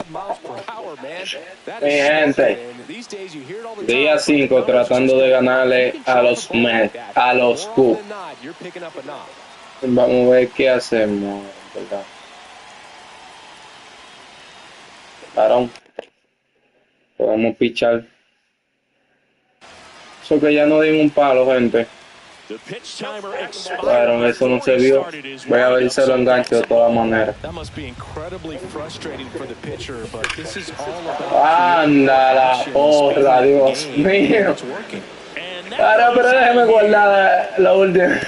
Mi gente, día 5 tratando de ganarle a los Mets, a los Cubs. Vamos a ver qué hacemos, ¿verdad? Varón, podemos pichar. Eso que ya no dimos un palo, gente. Claro, eso no se vio. Voy a ver si se lo engancho de todas maneras. Anda la porra, Dios mío. Ahora, pero déjeme guardar la última.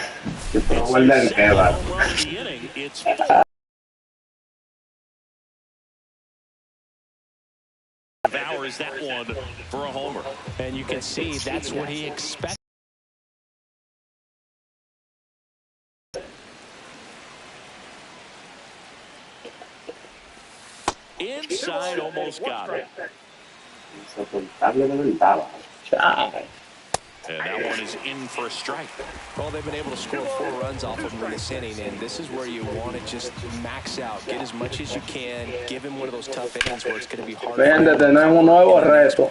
Guardar que va. Devours that one for a homer. And you can see that's what he expects. Inside, almost got it. And that one is in for a strike. Well, they've been able to score 4 runs off of him in this inning, and this is where you want to just max out, get as much as you can, give him one of those tough innings where it's going to be hard. Gente, tenemos un nuevo reto.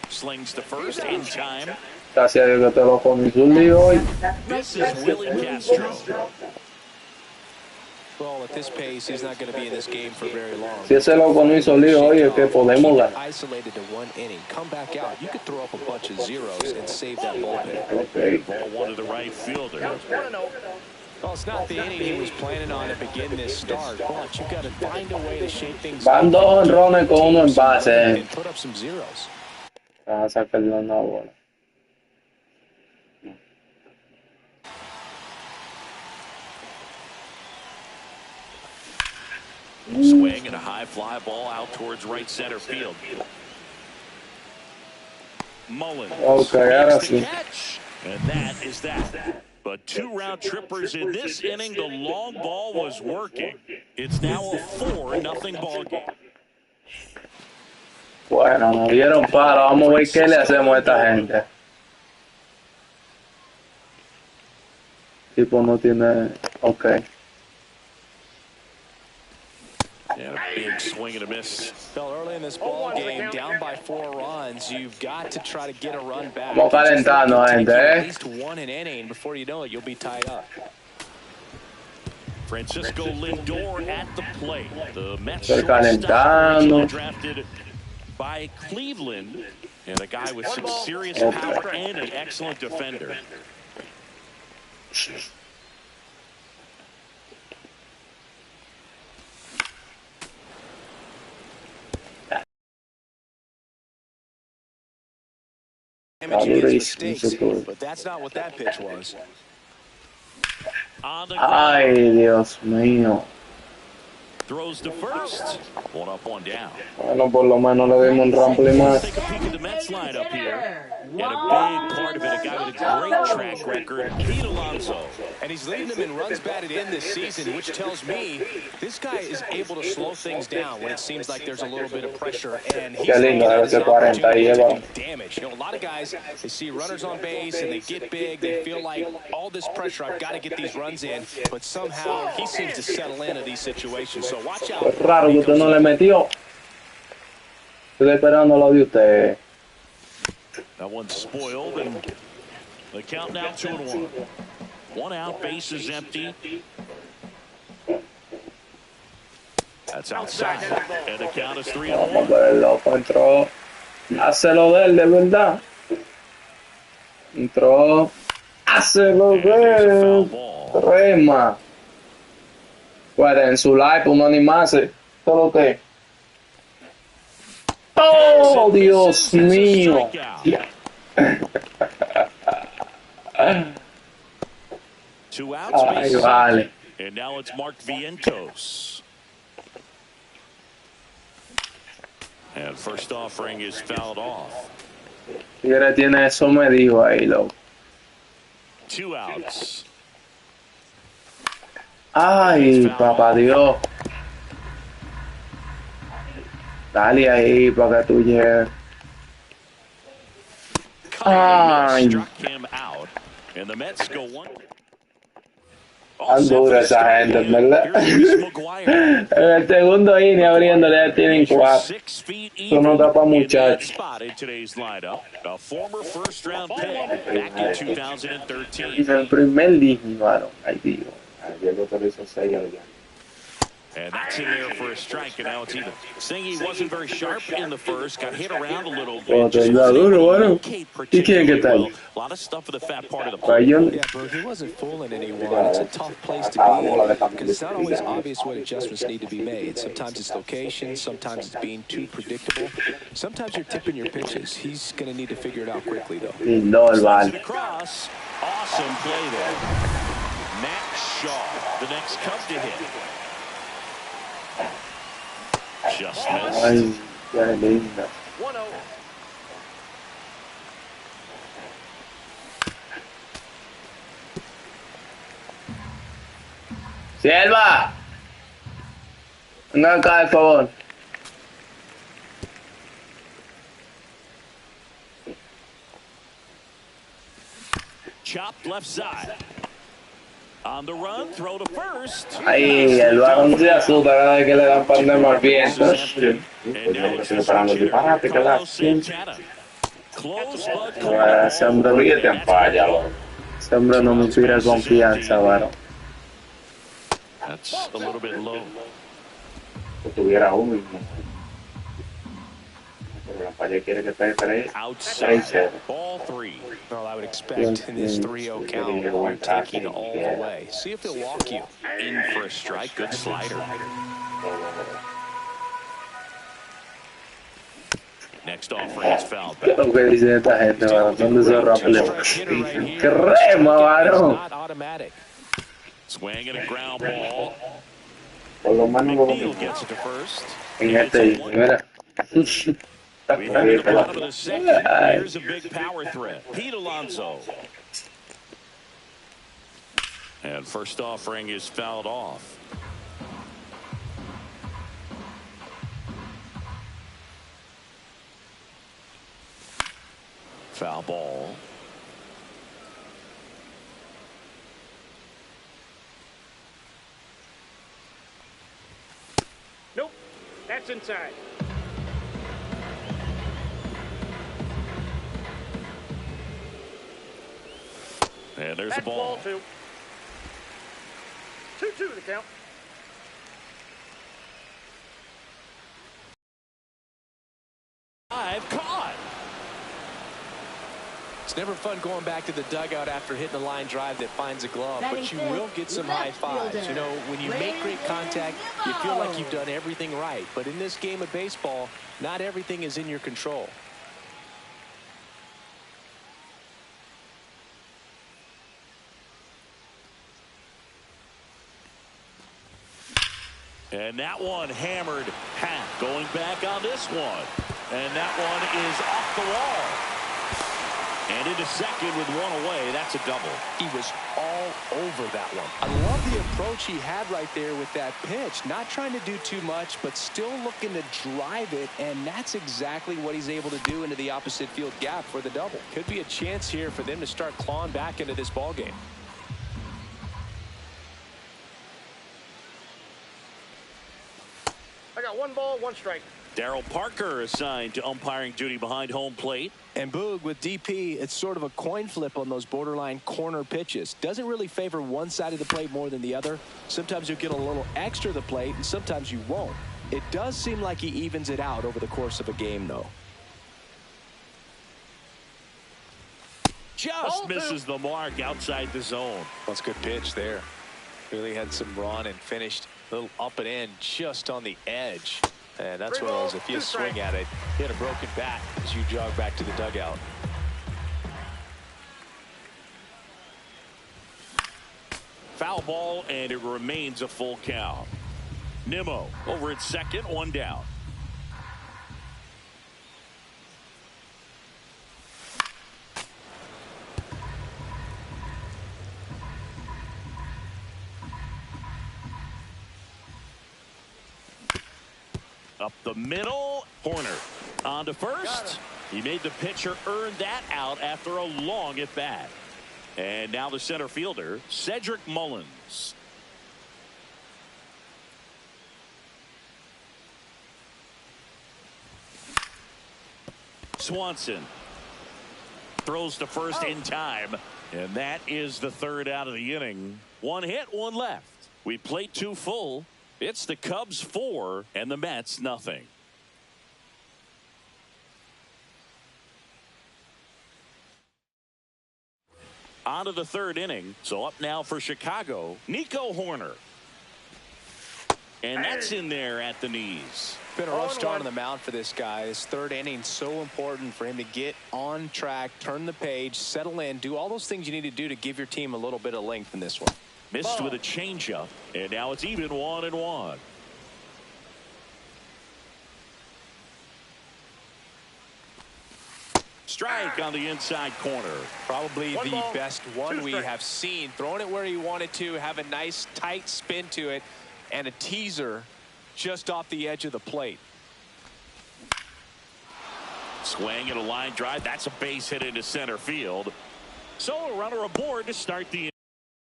Slings to first in time. Gracias a Dios que te lo comenzó un lío hoy. This is Willie Castro. Well, at this pace, he's not going to be in this game for very long. Si ese loco no hizo lío hoy, es que podemos ganar. Isolated to 1 inning, come back out. You could throw up a bunch of zeros and save that bullpen. Okay. Ball one to the right fielder. Well, it's not the inning he was planning on to begin this start, but you've got to find a way to shape things up. Van 2 honrones con 1 en base. Put up some zeros. A sacarle una bola. Swing and a high fly ball out towards right center field. Mullins ahora sí. And that is that. But 2 round trippers in this inning. The long ball was working. It's now a 4-0 ball game. Bueno, nos dieron palo. Vamos a ver qué le hacemos a esta gente. Tipo no tiene... Ok. And a big swing and a miss. Fell early in this ball game, down by 4 runs. You've got to try to get a run back. Vamos calentando, gente, At least 1 inning. Before you know it, you'll be tied up. Francisco Lindor at the plate. The Mets calentando. Drafted by Cleveland, and a guy with some serious power and an excellent defender. But that's not what that pitch was. Ay, Dios mío. Throws to first. 1 up, 1 down. Bueno, por lo menos le dimos un rample más. Take a peek at the Mets lineup here. And a big part of it, a guy with a great track record, Pete Alonso. And he's leading them in runs batted in this season, which tells me this guy is able to slow things down when it seems like there's a little bit of pressure. And he's lindo, debe ser 40 y lleva. Damage. You know, a lot of guys, they see runners on base and they get big. They feel like all this pressure, I've got to get these runs in. But somehow he seems to settle into these situations. So watch out. Es raro que usted no le metió. Estoy esperando lo de usted. That one's spoiled, and the count now 2-1. 1 out, base is empty. That's outside, and the count is 3-1. Vamos a ver, el loco entró. Hácelo de él, de verdad. Entró. Hácelo de él. Rema. Pues en su live, uno animarse. Solo que. ¡Oh, Dios mío! Ay, vale. And now it's Mark Vientos. And first offering is fouled off. Tigre tiene eso medido ahí, loco. 2 outs. Ay, papá Dios. Dale ahí para que tú llegues. Ay. Struck him out, and the Mets go 1. All Tan set for dura the esa start gente, en again. verdad. Here's Luis McGuire. En el segundo inning abriéndole ya tienen Measures 4. 6 feet Eso no even da para in that muchachos. spot in today's lineup. A former first-round pick back in 2013. El primer inning, mano. Ay, Dios. Ayer lo hizo 6 ya. And that's in there for a strike, and now it's even. Singy wasn't very sharp in the first, got hit around a little bit. Just wasn't able to locate particularly well. A lot of stuff for the fat part of the plate. Yeah, Boog, he wasn't fooling anyone. It's a tough place to be because it's not always obvious what adjustments need to be made. Sometimes it's location. Sometimes it's being too predictable. Sometimes you're tipping your pitches. He's going to need to figure it out quickly, though. Slides it across. Awesome play there. Matt Shaw, the next Cub to hit. Just missed. Ay, qué linda. 1-0. Selva. Venga acá, por favor. Chopped left side. On the run, throw to first. Ahí, el varón se asusta cada vez que le dan pan de mal viento. And now it's the switch hitter, Carlos Santana. Close, but Ese hombre ríete en falla, loco. Ese hombre no me inspira confianza, varón. That's a little bit low. Tuviera uno. La falla quiere que esté 3. Outside. Ball 3. Well, I would expect in this 3-0 count, you're taking all the way. See if they'll walk you. In for a strike. Good slider. Next offering is fouled ¿Qué es back. lo que dice esta gente, varón? ¿Dónde se rompe? Crema, varón. Not automatic. Swing and a ground ball. Por lo menos lo McNeil gets it to first. en este, mira. We have the bottom of the second. Here's a big power threat. Pete Alonso. And first offering is fouled off. Foul ball. Nope, that's inside. And there's the That's ball. ball 2. 2-2 the count. I've caught. It's never fun going back to the dugout after hitting a line drive that finds a glove, but you will get some high fives. You know, when you make great contact, you feel like you've done everything right. But in this game of baseball, not everything is in your control. And that one hammered Pat going back on this one. And that one is off the wall. And into second with one away. That's a double. He was all over that one. I love the approach he had right there with that pitch. Not trying to do too much, but still looking to drive it. And that's exactly what he's able to do into the opposite field gap for the double. Could be a chance here for them to start clawing back into this ball game. I got 1 ball, 1 strike. Darryl Parker assigned to umpiring duty behind home plate. And Boog, with DP, it's sort of a coin flip on those borderline corner pitches. Doesn't really favor one side of the plate more than the other. Sometimes you'll get a little extra the plate, and sometimes you won't. It does seem like he evens it out over the course of a game, though. Just misses the mark outside the zone. That's a good pitch there. Really had some run and finished a little up and in just on the edge. And that's what it was. If you swing at it, hit a broken bat as you jog back to the dugout. Foul ball, and it remains a full count. Nimmo over at second, 1 down. Up the middle, Horner on to first. He made the pitcher earn that out after a long at bat. And now the center fielder, Cedric Mullins. Swanson throws to first in time. And that is the third out of the inning. One hit, one left. We played two full. It's the Cubs 4 and the Mets nothing. On to the third inning. So up now for Chicago, Nico Horner. And that's in there at the knees. Been a rough start on the mound for this guy. His third inning, so important for him to get on track, turn the page, settle in, do all those things you need to do to give your team a little bit of length in this one. Missed with a changeup, and now it's even 1-1. Strike on the inside corner. Probably the best one we have seen. Throwing it where he wanted to, have a nice tight spin to it, and a teaser just off the edge of the plate. Swing and a line drive. That's a base hit into center field. So a runner aboard to start the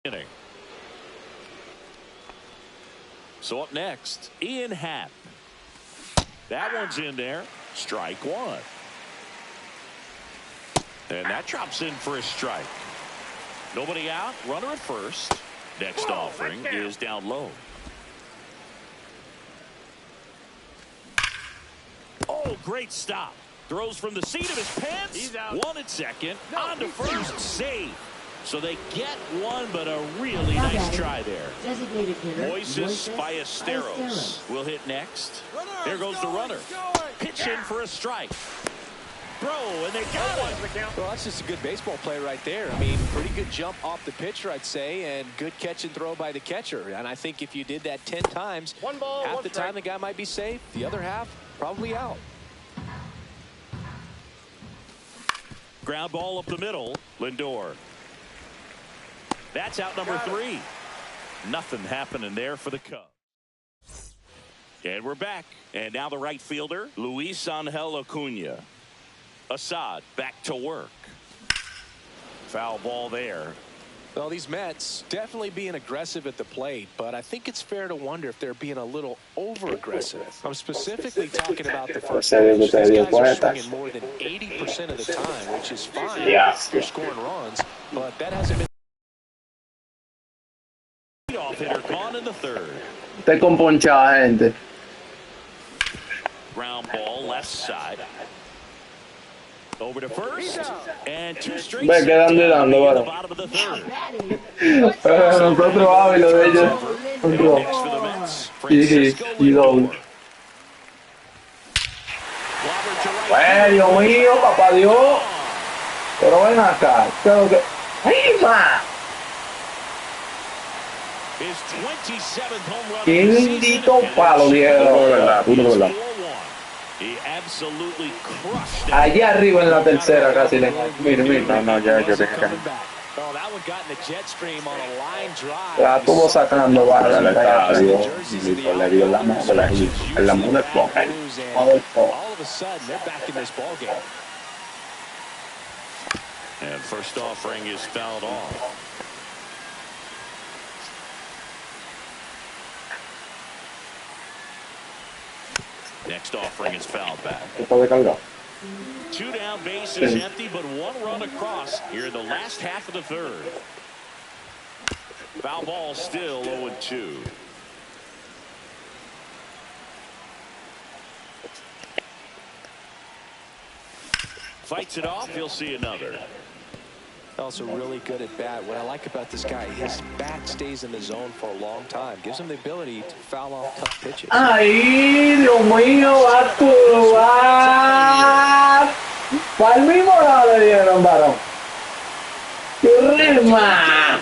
inning. So up next, Ian Happ. That one's in there. Strike one. And that drops in for a strike. Nobody out. Runner at first. Next offering is down low. Oh, great stop. Throws from the seat of his pants. He's out. One at second. On to first. Save. So they get one, but a really nice try there. Moises Ballesteros will hit next. There goes the runner. Pitch in for a strike. Throw, and they got it. Well, that's just a good baseball play right there. I mean, pretty good jump off the pitcher, I'd say, and good catch and throw by the catcher. And I think if you did that 10 times, half the time the guy might be safe. The other half, probably out. Ground ball up the middle. Lindor. That's out number 3. Nothing happening there for the Cubs. And we're back. And now the right fielder, Luis Angel Acuna. Assad back to work. Foul ball there. Well, these Mets definitely being aggressive at the plate, but I think it's fair to wonder if they're being a little over-aggressive. I'm specifically talking about the first pitch. These guys are swinging more than 80% of the time, which is fine. Yeah. They're scoring runs, but that hasn't been Off hitter gone in the third. Te componchada, gente. Ground ball left side. Over to first. And two straight. Ve quedando y dando, bueno. Bottom of the third. Nosotros vamos y lo de ellos. Un robo. Next for the Mets, Y Francisco doble. Lindor. Clobber to right. Bueno, Dios mío, papá Dios. Pero ven acá. Creo que... ¡Ay, ma! His 27th home run. ¡Qué of the season, bendito and palo, Diego! De verdad, puro de verdad. 4-1. He absolutely crushed that. Allá arriba en la tercera casi le... Mira, mira. No, ya yo dije que Oh, that one got in the jet stream on a line drive. La estuvo sacando barra. le dio la mano, la mano del poker. All of a sudden, they're back in this ball game. And first offering is fouled off. Next offering is fouled back. Está de carga. Two down, base is empty, but one run across here in the last half of the third. Foul ball still 0-2. Fights it off, you'll see another. Also really good at bat. What I like about this guy, his bat stays in the zone for a long time. Gives him the ability to foul off tough pitches. ¡Ay, Dios mío! ¡Va tú! ¡Va! ¡Para el mismo lado le dieron, varón! ¡Qué rima!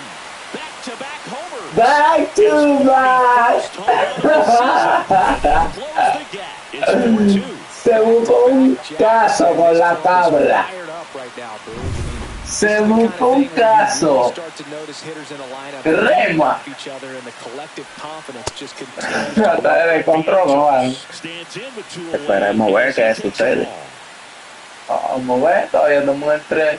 Back-to-back homers. ¡Back to back! Close the gap. It's 4-2. Se buscó un caso con la tabla. Fired up right now, Boo. Se buscó un caso. Start to notice hitters in a lineup Rema. each other, and the collective confidence just continues. Hasta de control, no van. Stands in with 2 Esperemos ver qué sucede. Vamos a ver, todavía no muestre.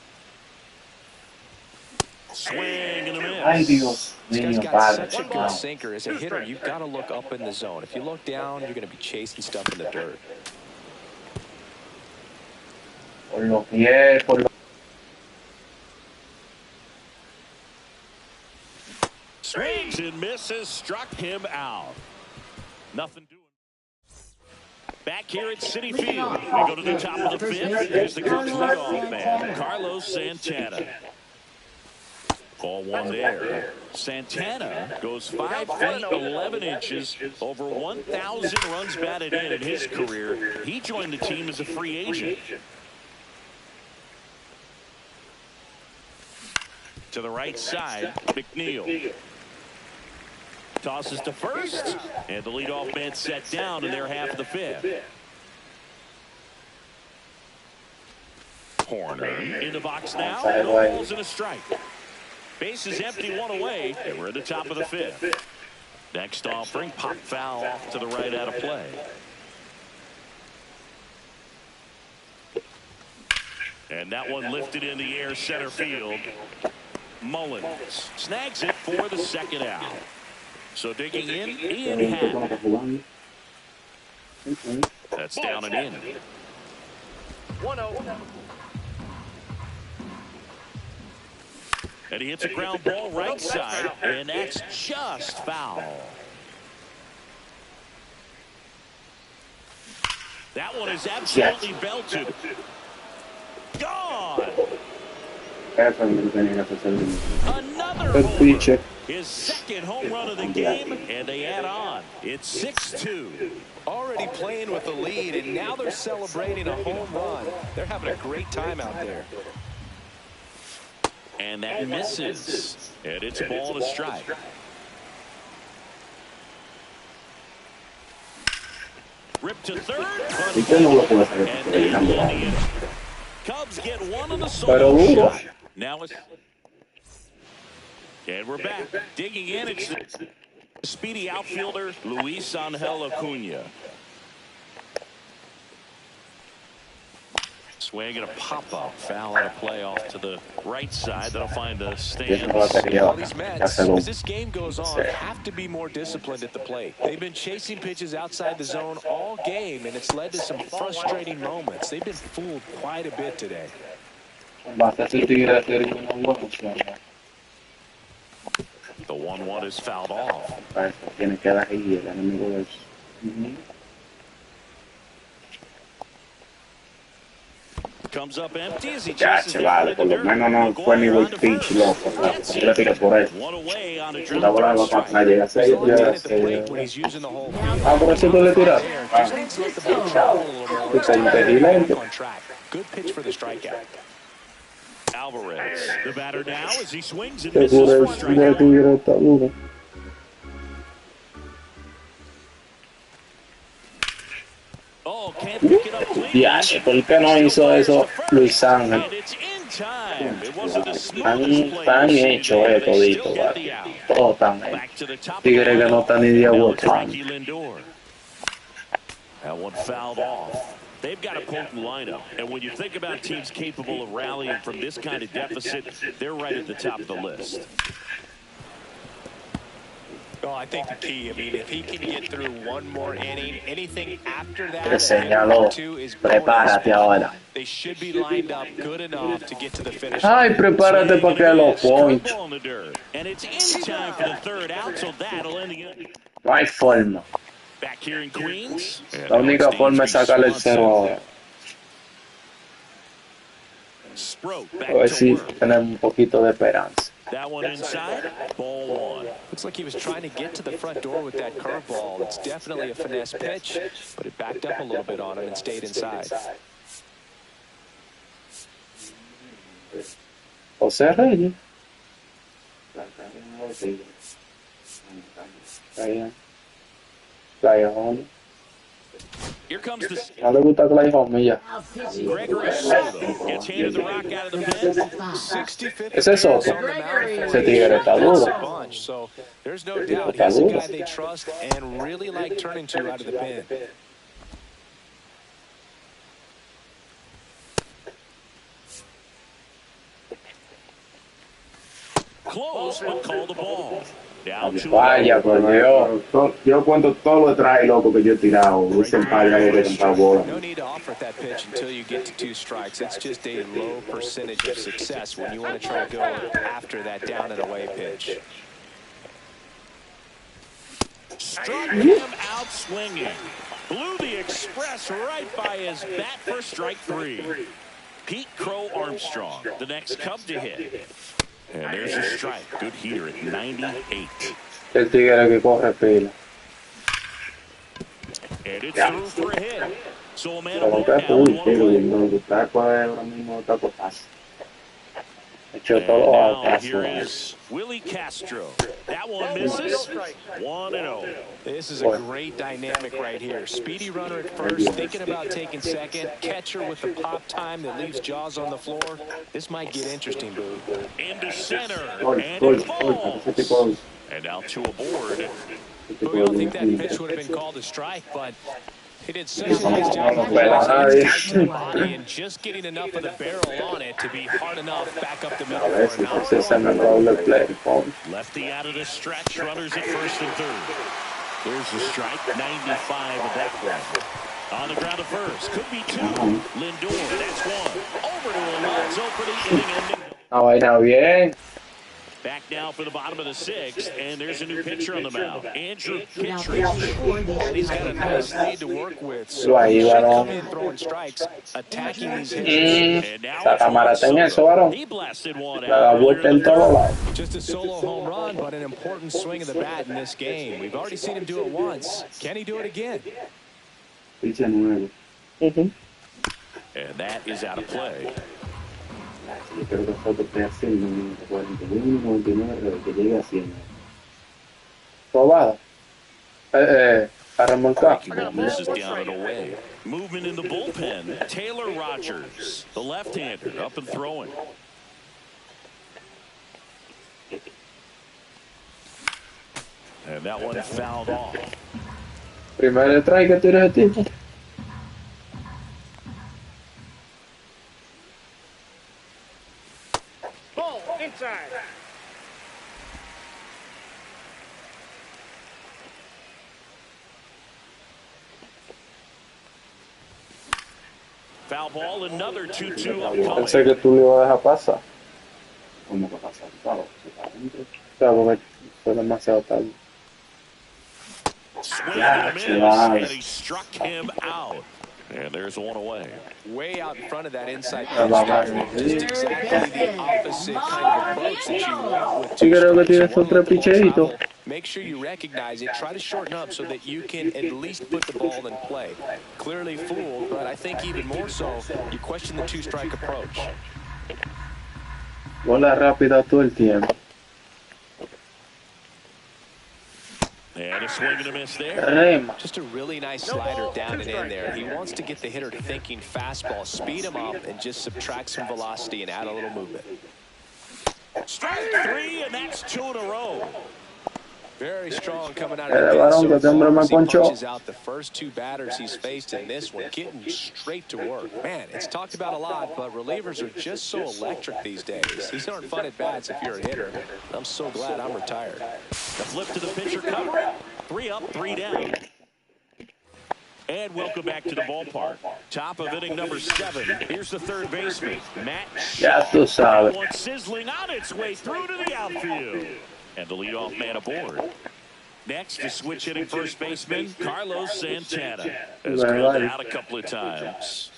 Swing and a Ay, miss. Dios This guy's mío, got padre. such a good sinker. As a hitter, you've got to look up in the zone. If you look down, you're going to be chasing stuff in the dirt. Por los pies, por los... Swings and misses, struck him out. Nothing doing. Back here at Citi Field, we go to the top of the fifth. Here's the Cubs leadoff man, Carlos Santana. Ball one there. Santana goes 5 feet 11 inches, over 1,000 runs batted in his career. He joined the team as a free agent. To the right side, McNeil. Tosses to first, and the leadoff man set down in their half of the fifth. Horner in the box now. No balls and a strike. Base is empty, one away, and we're at the top of the fifth. Next offering, pop foul off to the right out of play. And that one lifted in the air center field. Mullins snags it for the second out. So digging in, Ian Happ. That's down and in. 1-0. And he hits a ground ball right side, and that's just foul. That one is absolutely belted. Gone. Another homer. His second home run of the game, and they add on. It's 6-2. Already playing with the lead, and now they're celebrating a home run. They're having a great time out there. And that misses. And it's a ball to strike. Rip to third. And they hold the inning. Cubs get one on the solo shot. Now it's... And we're back. Digging in, it's the speedy outfielder, Luis Angel Acuna. Swing and a pop-up. Foul out of play off to the right side. That'll find the stands. All these Mets, as this game goes on, have to be more disciplined at the plate. They've been chasing pitches outside the zone all game, and it's led to some frustrating moments. They've been fooled quite a bit today. The 1-1 is fouled off. Comes up empty as he chases vale, por lo menos no fue ni buen pitch, loco. Yo le tiré por eso. La bola va para acá, llega a 6, llega a 6. Ah, por eso tú le tiras. Está inteligente. Good pitch for the strikeout. Alvarez, the batter now as he swings and misses for a strikeout. Oh, can't pick it up clean. Diache, ¿por qué no hizo eso Luis Ángel? And it's in time. It wasn't the smoothest play. Tan hecho todito, todo tan hecho. Tigre que no está ni de aguantando. That one fouled off. They've got a potent lineup, and when you think about teams capable of rallying from this kind of deficit, they're right at the top of the list. Well, I think the key, I mean, if he can get through one more inning, anything after that, Te señaló, prepárate ahora. they should be lined up good enough to get to the finish. Ay, prepárate para que lo point. And it's in time for the third out, so that'll end the inning. No hay forma. Back here in Queens. La única forma es sacarle el cero ahora. A ver si tenemos un poquito de esperanza. That one inside, ball one. Looks like he was trying to get to the front door with that curveball. It's definitely a finesse pitch, but it backed up a little bit on him and stayed inside. José Reyes. Clayhome. Here comes the... No le gusta Clayhome ya. Gregory Soto gets handed the rock out of the pen. 65th Ese es Soto. Ese tigre está duro. So there's no doubt he's a guy they trust and really like turning to out of the pen. Close, but called the ball. Down to Vaya, por Dios. Yo cuento todo lo trae loco que yo he tirado. Dicen padre que he cantado bola. No need to offer at that pitch until you get to 2 strikes. It's just a low percentage of success when you want to try to go after that down and away pitch. Struck him out swinging. Blew the express right by his bat for strike 3. Pete Crow Armstrong, the next Cub to hit. And there's a strike. Good heater at 98. El tigre que corre pila. And it's through for a hit. So a man Como of que one es down, un 1 tiro, away. no, el taco ahora mismo está cotazo. Hecho And todo a now caso. here is Willie Castro. That one misses. 1-0. This is a great dynamic right here. Speedy runner at first, thinking about taking second. Catcher with the pop time that leaves Jaws on the floor. This might get interesting, Boo. Into center. Gol, And gol, it gol, ese tipo falls. de- And now to a board. But we don't think that pitch would have been called a strike, but he did such a nice job No of pela tight to the nadie. body and just getting enough of the barrel on it to be hard enough back up the middle A ver for si an out. se sale el doble play. Lefty out of the stretch. Runners at first and third. There's the strike. 95 of that one. On the ground to first. Could be 2. Lindor. That's 1. Over to Alonso for the inning ending. No vaina bien. Back now for the bottom of the 6th, and there's a new pitcher on the mound, Andrew Kittredge. He's got a nice lead to work with, Lo so ahí, he should varón. come in throwing strikes, attacking these hitters. And now Esa it's cámara Juan está en eso, Soto. varón. He blasted one La da out earlier vuelta in en the todos third. lados. Just a solo home run, but an important swing of the bat in this game. We've already seen him do it once. Can he do it again? Picha nuevo. And that is out of play. Yo creo que Soto esté haciendo un 41, 99, que llegue a 100. Probada. A remolcar. Breaking ball misses down and away. Movement in the bullpen. Taylor Rogers, the left-hander, up and throwing. And that one fouled off. Primer strike que tira ese tipo. Ball inside. Foul ball, another 2-2 Pensé upcoming. que tú le ibas a dejar pasar. ¿Cómo que pasar? Claro, porque fue demasiado tarde. Swing and a miss, and he struck him out. And there's one away. Way out in front of that inside pitch there. Just exactly the opposite kind of approach that you want with Sí, two creo que strikes. tiene You esos want to tres let the ball picheitos. travel. Make sure you recognize it. Try to shorten up so that you can at least put the ball in play. Clearly fooled, but I think even more so, you question the 2-strike approach. Bola rápida todo el tiempo. And a swing and a miss there. Rema. Just a really nice slider down and in there. He wants to get the hitter thinking fastball, speed him up, and just subtract some velocity and add a little movement. Strike 3, and that's 2 in a row. Very strong coming out Varón, of que the este hombre me as he ponchó. punches out the first 2 batters he's faced in this one, getting straight to work. Man, it's talked about a lot, but relievers are just so electric these days. These aren't fun at bats if you're a hitter. I'm so glad I'm retired. The flip to the pitcher cover. 3 up, 3 down. And welcome back to the ballpark. Top of inning number 7. Here's the third baseman, Matt Ya tú Shaw. sabes. One sizzling on its way through to the outfield. And the leadoff man aboard. Next, to switch hitting first baseman, Carlos Santana. Has grounded out a couple of times.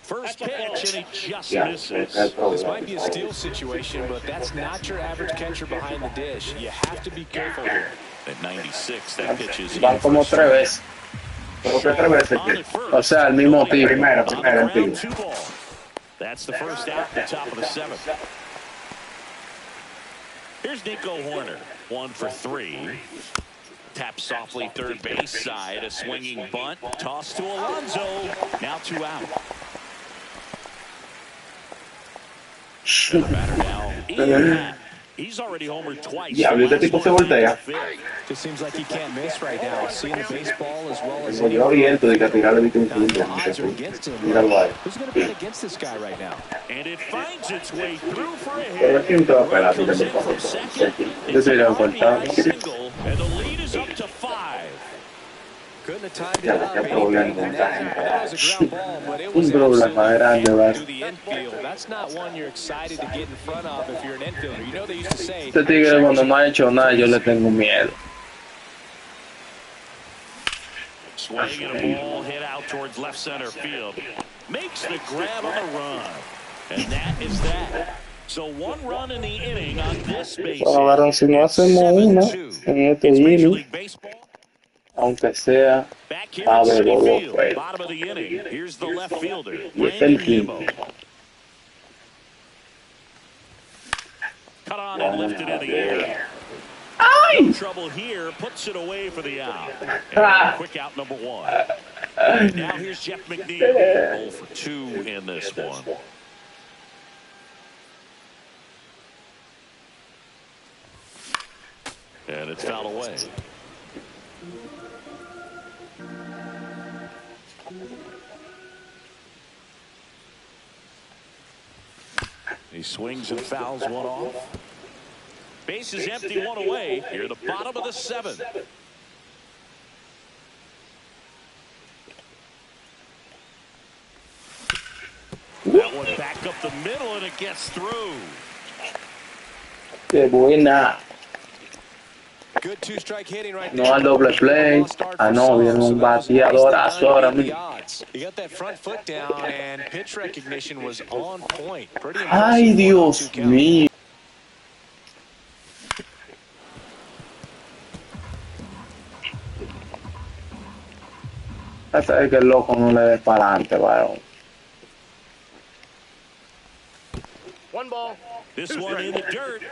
First pitch, and he just misses. This might be a steal situation, but that's not your average catcher behind the dish. You have to be careful here. At 96, that pitch is Van como 3 veces. Creo que 3 veces. O sea, el mismo tiro. Primero, On the primero el ground, tiro. 2 ball. That's the first out at the top of the 7th. Here's Nico Horner, 1 for 3. Taps softly third base side, a swinging bunt, toss to Alonso. Now 2 out. And the batter now, Ian Happ. He's already homered twice. Diablo, este tipo se voltea. Just seems like he can't miss right now. Seeing the baseball as well as Tengo yo abierto de que a tirarle de un the odds are against him. Míralo ahí. Who's going to bet against this guy right now? And it finds its way through for a Pero hit. es que un toque la Comes tira in from second. Yo It's te an lo he cortado. RBI single, and the lead is up to 5. Couldn't have timed it Ya, up qué any problema better than con that. esta That was a ground ball, but it was Un problema absolutely grande, hammered ¿verdad? through the infield. That's not one you're excited to get in front of if you're an infielder. You know they used to say... Este tigre cuando no ha hecho nada yo le tengo miedo. Swing and a ball hit out towards left center field. Makes the grab on the run. And that is that. So 1 run in the inning on this base. Bueno, si no hacemos una en este inning, aunque sea Back here a at ver Citi Bobo Field, fuera. bottom of the inning. Here's the left fielder, Y es el Brandon quinto. Nimmo. Cut on and lifted in the air. No trouble here, puts it away for the out. And quick out number 1. And now here's Jeff McNeil, 0 for 2 in this one. And it's fouled away. He swings and fouls one off. Base is empty, 1 away. Here at the bottom of the 7th. That one back up the middle, and it gets through. Qué buena. Good two-strike hitting right No there. al doble play. Ah, no, viene un bateadorazo ahora mismo. He got that front foot down, and pitch recognition was on point. Pretty Ay, impressive. Dios 1-2 count. mío. Hasta es que el loco no le dé para adelante, varón. 1 ball. This one in the dirt.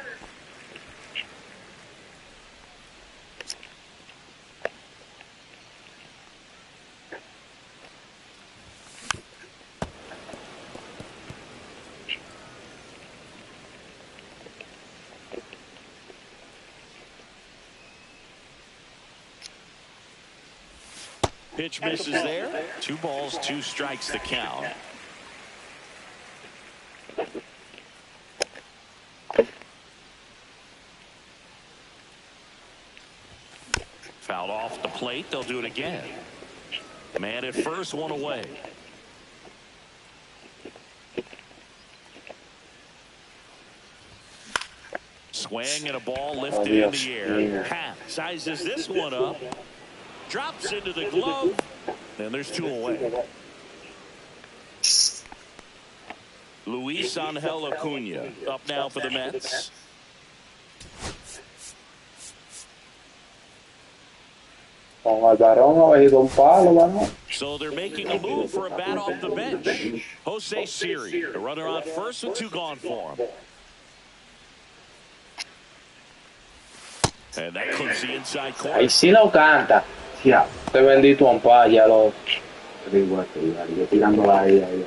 Pitch misses there. 2 balls, 2 strikes to count. Fouled off the plate. They'll do it again. Man at first, 1 away. Swing and a ball lifted in the air. Pat sizes this one up. Drops into the glove. And there's 2 away. Luis Angel Acuna up now for the Mets. Con el varón ha bajado un palo, varón. So they're making a move for a bat off the bench. Jose Siri, the runner on first with 2 gone for him. And that clips the inside corner. Ahí sí lo canta. Ya, este bendito amparo, ya lo... Te digo esto, yo tirándola ahí.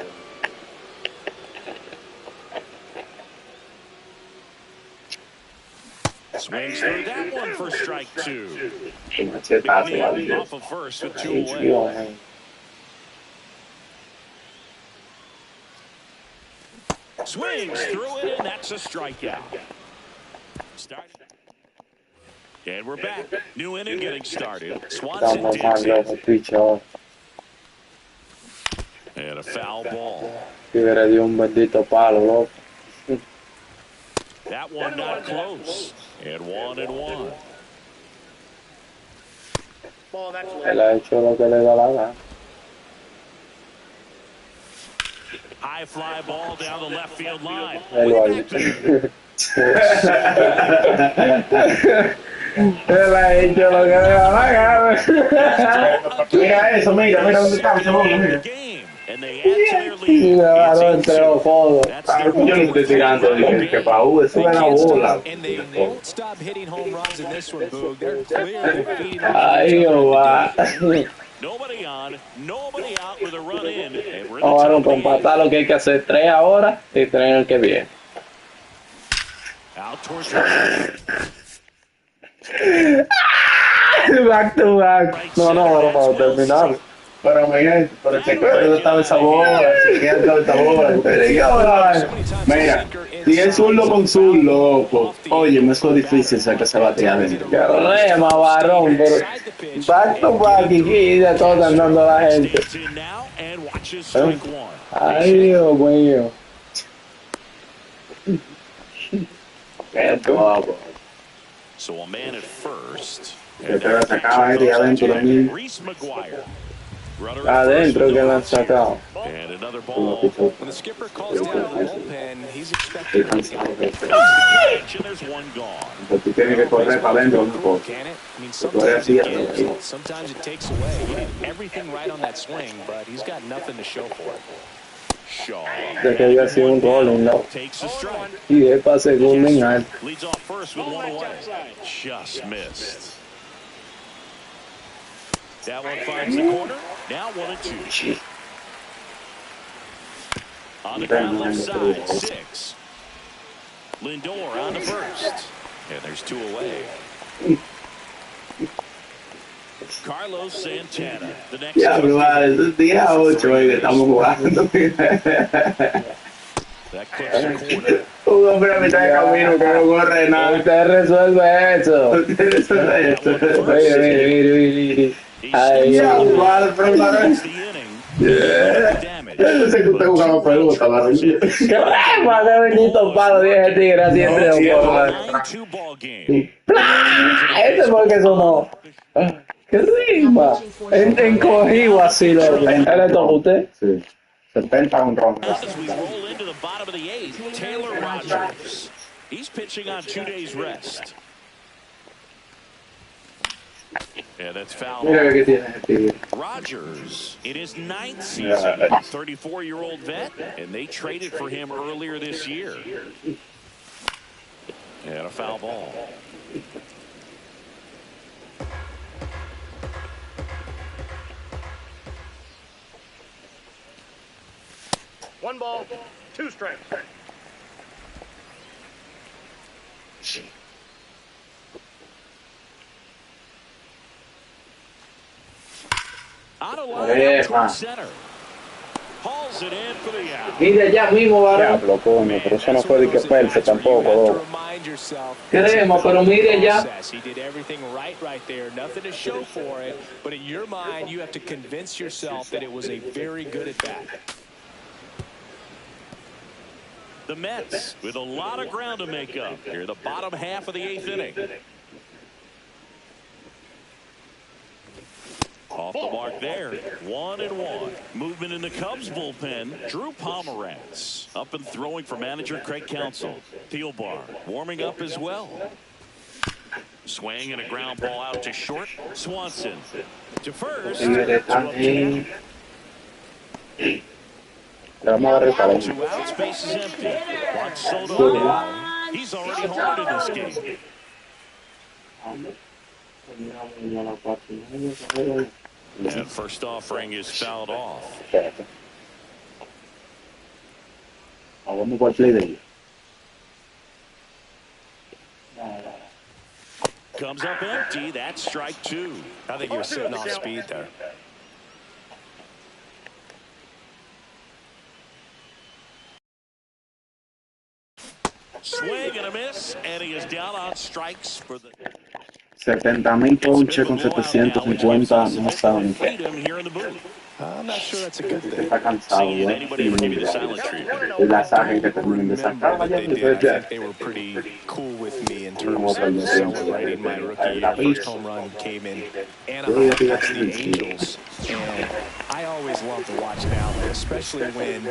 Swings through that one for strike 2. Un machetazo, McNeil ¿vale? off of first with 2 Ay, away. Dios mío. Swings through it, and that's a strikeout. Start. And we're back. New inning getting started. Swanson Estamos más digs lejos, in. picho. And a foul ball. Tigre dio un bendito palo, loco. That one not close. And 1-1. Ball, that's Él away. ha hecho lo que le da la gana. High fly ball down the left field line. Él Way va back there. Él ha hecho lo que le da la gana. Mira eso, mira dónde está el segundo, mira. And they add to their Y lead. le agarró It's entre los codos. That's Yo no estoy tirando, dije que Paú, eso era bola. And they won't stop hitting home runs in this one, Boog. They're clearly feeding them. Ay, Jehová. nobody on, nobody out with a run in. And we're in the Ahora top para of the empatar lo que hay que hacer 3 ahora y 3 en el que viene. out Out towards right. Back to back. No, para terminar. Pero mira, pero el secreto estaba esa bola, el secreto de esa bola. Mira, si es zurdo con zurdo, loco, oye, me es difícil sacar esa batería adentro. Que rema, varón, pero back to back y de todo están dando a la gente. Ay, Dios mío. Qué bobo. So a man at first. Que te la sacaba ahí adentro también. Adentro que la han sacado. And another ball. When the skipper calls down to the bullpen, he's expecting And there's one gone. Tú tienes que correr para adentro un poco. Can it? I mean, sometimes it gives, sometimes it takes away. He did everything right on that swing, but he's got nothing to show for it. Shaw. De que había sido un rolling, ¿no? Takes the strike. Y es para segundo en alto. Leads off first with one away. Just missed. That one finds the corner. Now 1-2. On the ground left side, 6. Lindor on the first. And there's 2 away. Carlos Santana, the next. Ya, es día 8 que estamos jugando. That clips the corner. Un hombre a mitad de camino que no corre nada. Usted resuelve eso. Usted resuelve esto. Mire. Ay, Ya, ay. igual, pero It's the inning. Pensé que usted jugaba pelota, barrillo. ¡Qué rema! ¡Qué bonito palo! 10 tigres siempre No, un sí, poco. 9-2 ball game. Este fue el que sonó. ¡Qué rima! Encogido así, loco. ¿Él le toca a usted? Sí. 70 un ron. As we roll into the bottom of the 8th, Taylor Rogers. He's pitching on 2 days rest. Yeah, that's foul. Mira que tiene el tigre. Rogers in his 9th season, 34-year-old vet, and they traded for him earlier this year. And a foul ball. One ball, 2 strikes. On a line out towards center. Hauls it in for the out. Mire ya mismo, varón. Diablo, coño, pero eso no fue de que perse tampoco, loco. Queremos, pero mire ya. He did everything right there. Nothing to show for it. But in your mind, you have to convince yourself that it was a very good at bat. The Mets with a lot of ground to make up here, the bottom half of the 8th inning. Off the mark there, 1-1. Movement in the Cubs bullpen. Drew Pomeranz up and throwing for manager Craig Counsell. Thielbar warming up as well. Swing and a ground ball out to short. Swanson to first. Vamos a agarrar 2 outs, base is empty. Juan Soto, he's already homered in this game. And first offering is fouled off. Vamos por play de ellos. Comes up empty. That's strike 2. I think you're sitting off speed there. Swing and a miss, and he is down on strikes for the 70,000 ponches con 750 no saben qué. I'm not sure that's a good thing. Está cansado, Seeing anybody ever give you the silent treatment? Y la saben que terminen de sacar. They did. I think they were pretty cool with me in terms of celebrating my rookie year. First home run came in Anaheim against the Angels, and I always love to watch an outlet, especially when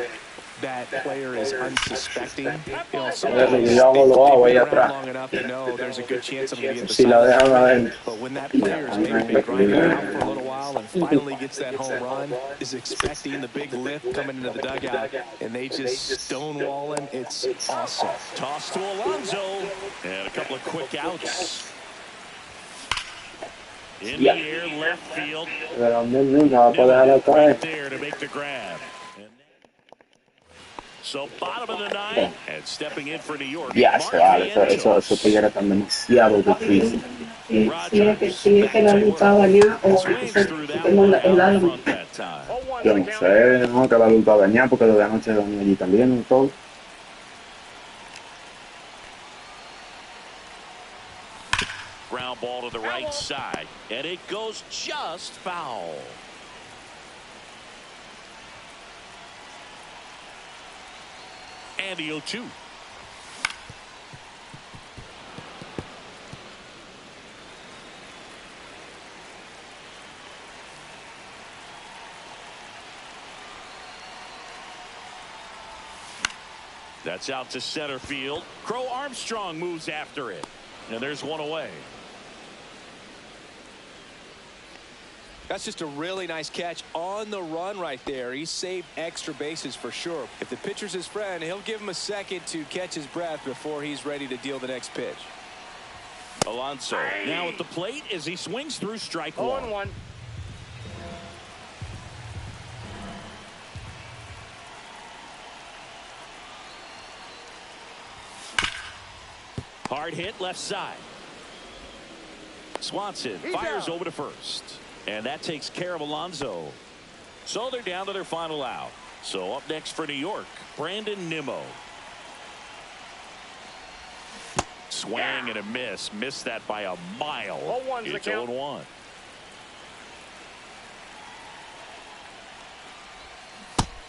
that player is unsuspecting. You know, sometimes they around long enough to know there's a good chance I'm going to get the side. But when that player is maybe been grinding out for a little while and finally gets that home run, is expecting the big lift coming into the dugout, and they just stonewall him, it's awesome. Toss to Alonso, and a couple of quick outs. In the air, left field. Right there to make the grab. So bottom of the ninth, and stepping in for New York. Ya se vale, eso tigres están demasiado difícil. Sí, que la luz está dañada o Swings through that tengo one el out alma. front that time. 0-1 Yo to the no count. sé, no, que la luz está dañada porque desde anoche dañó allí también y todo. Ground ball to the right side, and it goes just foul. And the 0-2. That's out to center field. Crow Armstrong moves after it. And there's one away. That's just a really nice catch on the run right there. He saved extra bases for sure. If the pitcher's his friend, he'll give him a second to catch his breath before he's ready to deal the next pitch. Alonso now at the plate as he swings through strike one. 0-1. Hard hit left side. Swanson fires over to first. And that takes care of Alonso. So they're down to their final out. So up next for New York, Brandon Nimmo. Swing and a miss. Missed that by a mile. 0-1's the It's count. 0-1.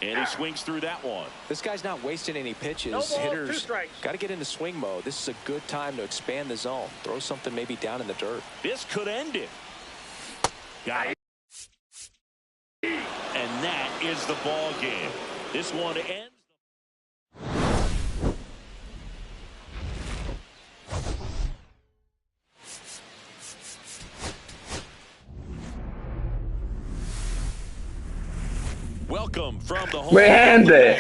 And he swings through that one. This guy's not wasting any pitches. No balls, 2 Hitters strikes. got to get into swing mode. This is a good time to expand the zone. Throw something maybe down in the dirt. This could end it. Got it. And that is the ball game. This one ends. Welcome from the home. Mi gente,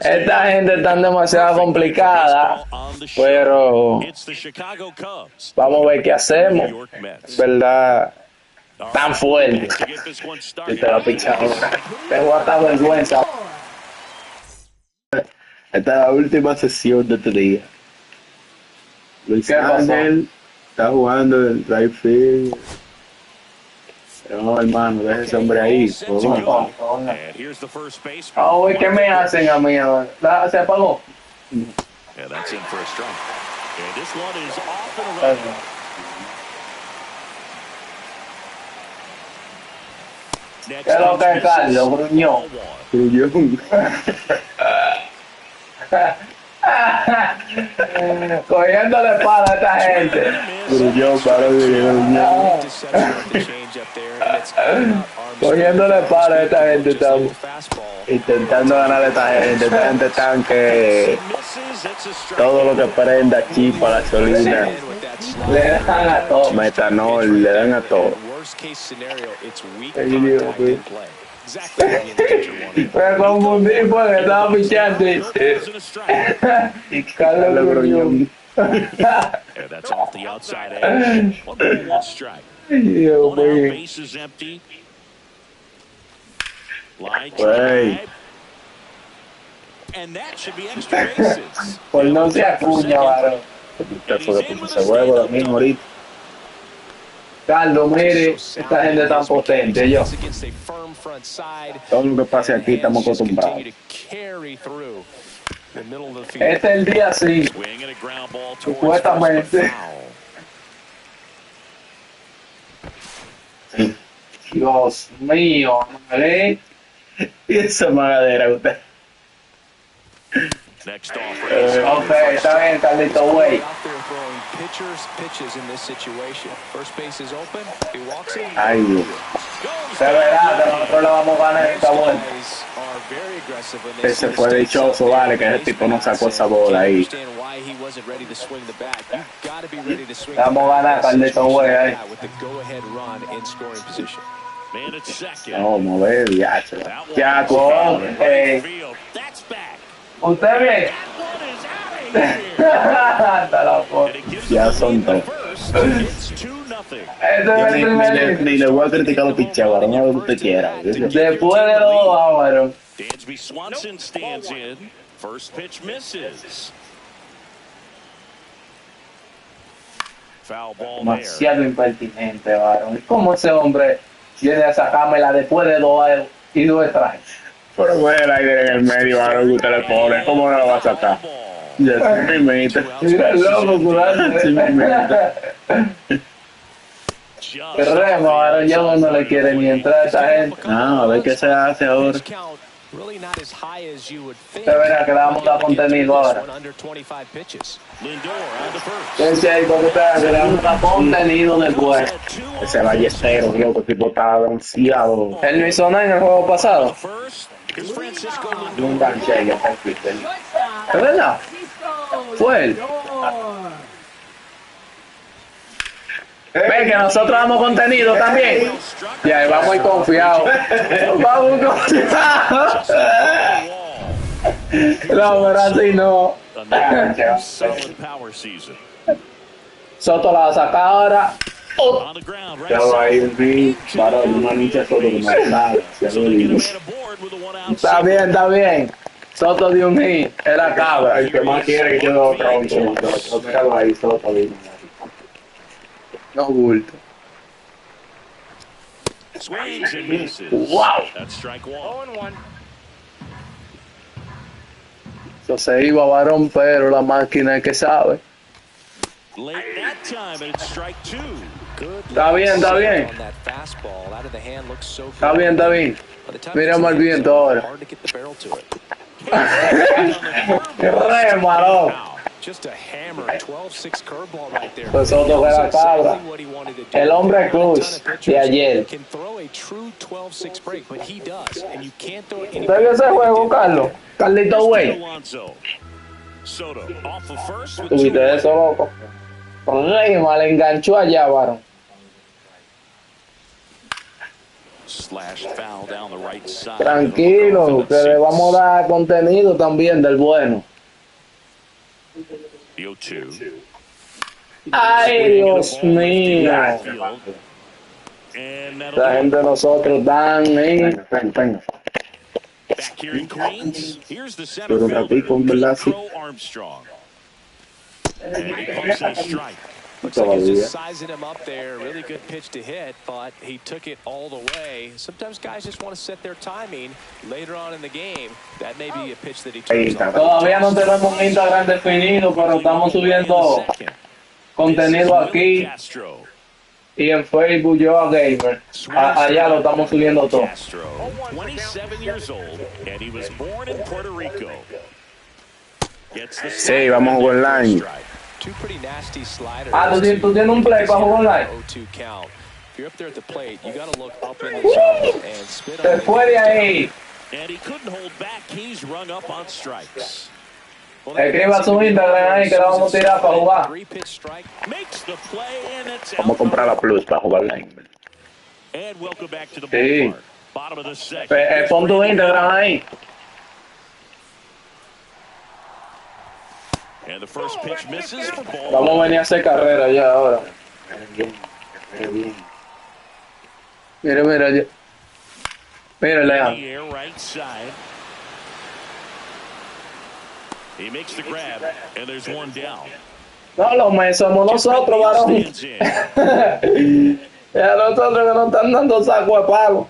esta gente está demasiado complicada, pero It's the Chicago Cubs. vamos a ver qué hacemos. New York Mets. ¿Verdad? Tan fuerte. To get this one Y started. te la pichadora. Tengo hasta vergüenza. Esta es la última sesión de este día. Luis ¿Qué pasó? Ángel está jugando el right field. No, hermano, deja ese hombre ahí. Set Por to favor. go. And here's the first base. Oh, ¿qué me hacen a mí ahora? ¿Se apagó? Yeah, that's in for a strike. And this one is off and around. Next ¿Qué es lo que es, pitch Carlos? Gruñón. Gruñón. Cogiéndole para a esta gente. Gruñón, para de gruñón. Interception of the change up there, and it's all about arm Cogiéndole para a esta gente. just a little Estamos fastball. Intentando ganar a esta gente. Esta gente están que misses. It's a strike. todo lo que prenda, chispa, gasolina, In with that slide. le dan a todo. metanol, le dan a todo. Worst case scenario, it's weak Ahí viene, contact pues. in play. Exactly what the pitcher wanted. Me confundí porque estaba pichando. Balls and a strike. Carlos Gruñón. Yeah, that's off the outside edge. 1 ball, 1 strike. Dios 1 out, mío. base is empty. Line Güey. drive. And that should be extra bases. Pues no se acuña, varón. Usted fue que puso ese huevo lo mismo ahorita. Carlos, mire, esta gente tan potente, yo. Against a firm front side. Todo lo que pase aquí estamos Hands just acostumbrados. continue to carry through the middle of the field. Este es el día sí. Swing and a ground ball towards Supuestamente. first, but foul. Dios mío, ¿vale? Y esa magadera, usted. Next off. Ok, está bien, Carlito, güey. Out there throwing pitchers pitches in this situation. First base is open. He walks in. Ay, Dios. Se verá que nosotros la vamos a ganar esta vuelta. Guys are very aggressive when they Ese see fue the dichoso, stakes. vale, que ese tipo no sacó esa bola ahí. Can't understand why he wasn't ready to swing the bat. You've got to be ready to swing Vamos the a ganar, bat in a Carlito, situation güey, like ahí. that with the go-ahead run in scoring position. Man at second. No, mover, ya, That one ya, is tú foul. sabes. Right field. That's back. ¿Usted ve? That one is out of here. Anda la foto. And it gives Ya them son the lead in the dos. first. It's 2-0 nothing. Ni le voy a criticar los picheos, ahora no lo que usted quiera. Después de los Álvaro. Dansby Swanson stands in. First pitch misses. Foul ball there. Demasiado impertinente, varón. ¿Cómo ese hombre viene a sacármela después de 2 y 2 strikes? Pero bueno, el aire en el medio, ahora que usted le pone, ¿cómo no lo va a sacar? Ya se me mete. Mira el loco, curante. Se me mete. Que remo, varón, ya uno no le quiere ni entrar a esa gente. No, a ver qué se hace ahora. Usted verá que le vamos a dar contenido ahora. Piense ahí, porque le vamos a dar contenido después. Ese ballestero, loco, tipo está anunciado. Él no hizo nada en el juego pasado. Un ganche ya está escrito. ¿Es verdad? Fue él. Ven que nosotros damos contenido también. Ya, vamos a ir confiados. Vamos confiados. No, pero así no. Soto la va a sacar ahora. Ya va a ir bien, para una nicha solo que no sabe. Está bien, está bien. Soto de un hit. Era cabra. El que más quiere que yo otro. Míralo ahí, Soto. No bulto. Swings and misses. Wow. That's strike 1. 0-1. Eso se iba varón, pero la máquina es que sabe. Late that time, and it's strike 2. Está bien, está bien. Está bien, está bien. Mira mal viento ahora. ¡Qué remo! Just a hammer, 12-6 curveball right there. Pues Soto que la cabra. El hombre cruz de ayer. Can throw a true 12-6 break, but he does, and you can't throw it any ¿Usted vio ese juego, Carlos? Carlito Güey. Soto off of first with Tuviste 2 eso, loco. Reyma le enganchó allá, varón. Slash foul down the right side. Tranquilo, que le vamos a dar contenido también del bueno. The 0-2. Ay, Dios mío. And that'll La do it. gente de nosotros dan, Venga. Back here in Queens. Here's the center Pero un fielder, ratico, en verdad, sí. Crow Armstrong. And he pumps a strike. Looks like he's just sizing him up there. Really good pitch to hit, but he took it all the way. Sometimes guys just want to set their timing later on in the game. That may be a pitch that he turns on. Todavía no tenemos un Instagram definido, pero estamos subiendo contenido aquí y en Facebook yo a Gamer. Allá lo estamos subiendo todo. Castro, 27 years old, and he was born in Puerto Rico. Gets the Sí, vamos a jugar online. Two pretty nasty sliders. ¿Tú tienes un play para jugar online? 0-2 count. If you're up there at the plate, you got to look up in the zone and spit on Se the fue de ahí. And he couldn't hold back. He's rung up on strikes. Escriba su Instagram ahí que la vamos a tirar para jugar. Three-pitch strike. Makes the play, and it's Vamos a comprar la Plus para jugar online. And welcome back to the Sí. ballpark. Bottom of the second. Pon tu Instagram ahí. And the first pitch misses for ball. Vamos a venir a hacer carrera ya ahora. Mira, mira, ya. Mira, In Leandro. the air, right side. He makes the grab, and there's one down. No, los mes somos nosotros, varón. Stands in. Ya nosotros que nos están dando saco de palo.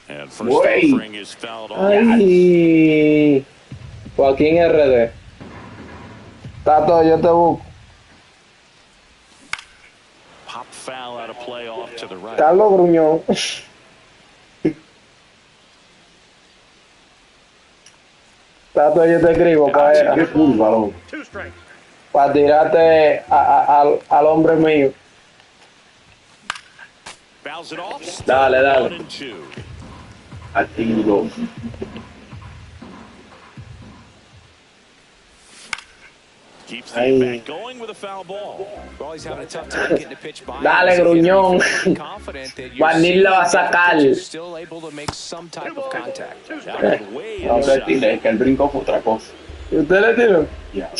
And first Güey. offering is fouled off. Ay. Joaquín RD. Tato, yo te busco. Pop foul out of play off to the right. Carlos Gruñón. Tato, yo te escribo Qué curva, loco. 2 strikes. para tirarte al hombre mío. Fouls it off. Still Dale, dale. 1-2. Activo. Keeps the at-bat going with a foul ball. Well, he's having a tough time getting the pitch by. Dale, Gruñón. Confident that Vanil la va a sacar. you're still able to make some type of contact. That one way No te inside. tires, que el brinco fue otra cosa. ¿Y usted le tiró? Ya.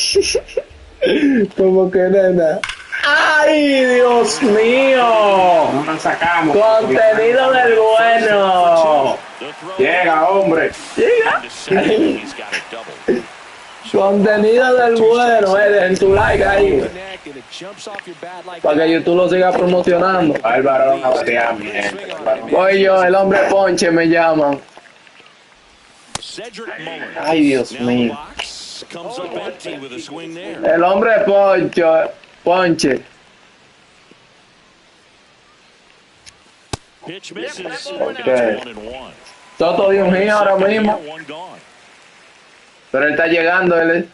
Como que nena. ¡Ah! ¡Ay, Dios mío! No nos sacamos. Contenido del bueno. Llega, hombre. Llega. He's got a double. Contenido del bueno, dejen su like ahí. Para que YouTube lo siga promocionando. Va el varón a batear, mi gente. El varón. Voy yo, el hombre ponche me llaman. Cedric Mullins. Ay, Dios Now the mío. box comes up empty with a swing there. El hombre ponche. Pitch misses. Okay. 1-1. Soto de un hit ahora mismo. One gone. Pero él está llegando, él.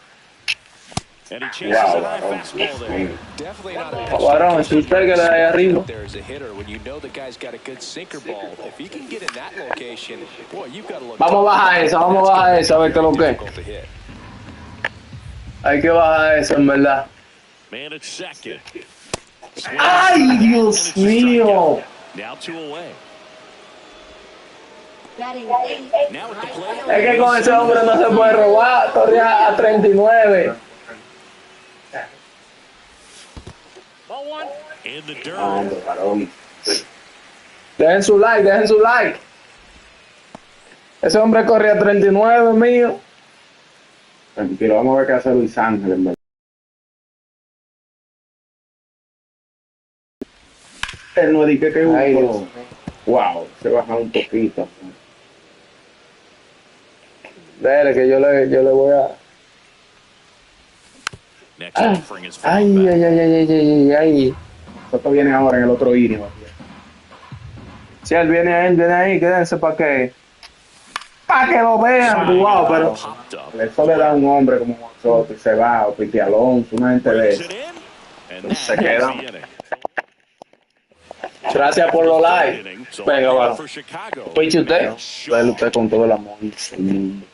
And he chases Wow, a high varón. fastball there. Definitely not a Varón, es usted que le da ahí arriba. there as a hitter when you know the guy's got a good sinker ball. If he can get in that location, boy, you've got to look. Vamos a bajar esa, vamos a bajar esa, a ver qué es lo que es. Difficult to hit. Hay que bajar eso, en verdad. Man at second. ¡Ay, Dios mío! Now 2 away. Now at the plate. Es que con ese hombre no se puede robar. Torrea a 39. Ball one. In the dirt. Hombre, varón. Dejen su like, dejen su like. Ese hombre corre a 39, mío. Tranquilo, vamos a ver qué hace Luis Ángel, en verdad. Él no dije que Ay, Dios un... Wow, se baja un poquito. Dele, que yo le voy a... Next offering is from Ay, ay, ay, ay, ay, ay, ay. Esto viene ahora en el otro inning. Si él viene ahí, quédense para que lo vean. Wow, pero popped up. Eso le da a un hombre como nosotros y se va, o Piti Alonso, una gente de Brings eso. it in. And Se that queda. ends the inning. gracias por los likes. Inning, so Venga, one va. for Chicago. Piche usted. Dale usted con todo el amor del mundo.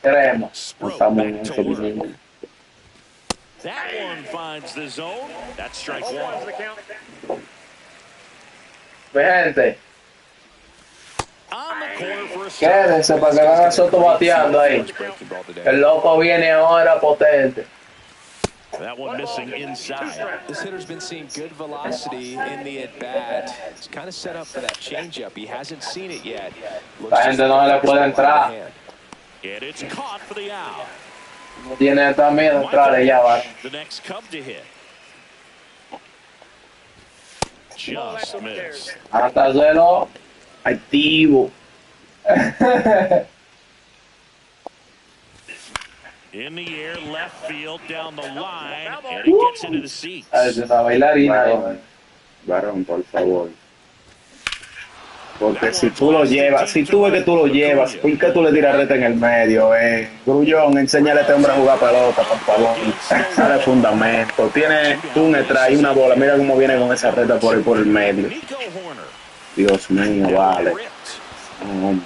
Queremos. No Sproat estamos en back ese to work. mundo. That one finds the zone. That's strike Opens one. the count. Mi gente, On the corner for a strike. quédense para que hagan Soto bateando ahí. Breaking ball today. El loco viene ahora potente. That one missing inside. This hitter's been seeing good velocity in the at-bat. It's kind of set up for that changeup. He hasn't seen it yet. Looks La gente no le puede entrar. And it's caught for the out. No tiene también entrar ya, va. The next Cub to hit. Just missed. Hasta cero. Activo. In the air, left field, down the line, and it gets into the seats. Es una bailarina. Varón, por favor. Porque si tú lo llevas, si tú ves que tú lo llevas, ¿por qué tú le tiras reta en el medio? Grullón, enséñale a este hombre a jugar pelota, por favor. Sale fundamento. Tiene un strike y una bola. Mira cómo viene con esa reta por el medio. Nico Horner. Dios mío, vale. Ripped. No,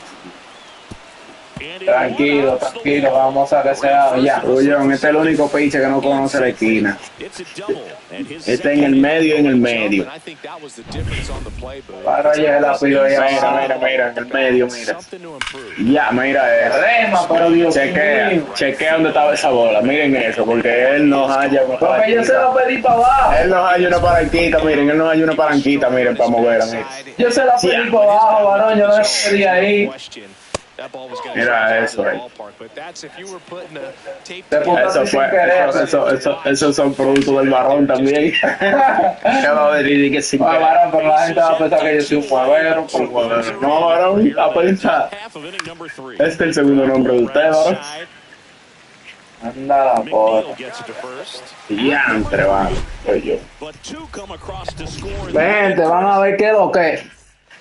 And in Tranquilo, one outs, the tranquilo, lead. vamos a que sea ya. Grullón, este es el único pinche que no conoce la esquina. It's a double, and his Este en el medio y en el medio. And I think that was the difference on the play, Boo. Para llegar la pido ahí Mira, abajo. mira, mira, en el medio, mira. Something to improve. Ya, mira eso. Rema, pero Dios Chequea, mío. chequea dónde estaba esa bola. Miren eso, porque él nos halla una Porque yo se palanquita. la pedí para abajo. Él nos halla una palanquita, miren, él nos halla una palanquita, miren, para moverla, miren. Yo se la pedí para abajo, varón. Yo no la pedí ahí. That ball was gonna Mira drive eso into the ahí. ballpark, but that's if you were putting a tape Te together. Eso sin fue, querer. esos son productos del varón también. Ya va a venir que sin Ah, querer. varón, pero la gente va a pensar que yo soy un huevero. No, varón, a pensar. Half of inning number 3. Este es el segundo nombre de usted, varón. Side, Anda la porra. McNeil gets it to first, Diantre, vale, soy yo. but two come across to score. in Ve, gente, van a ver qué es lo que es.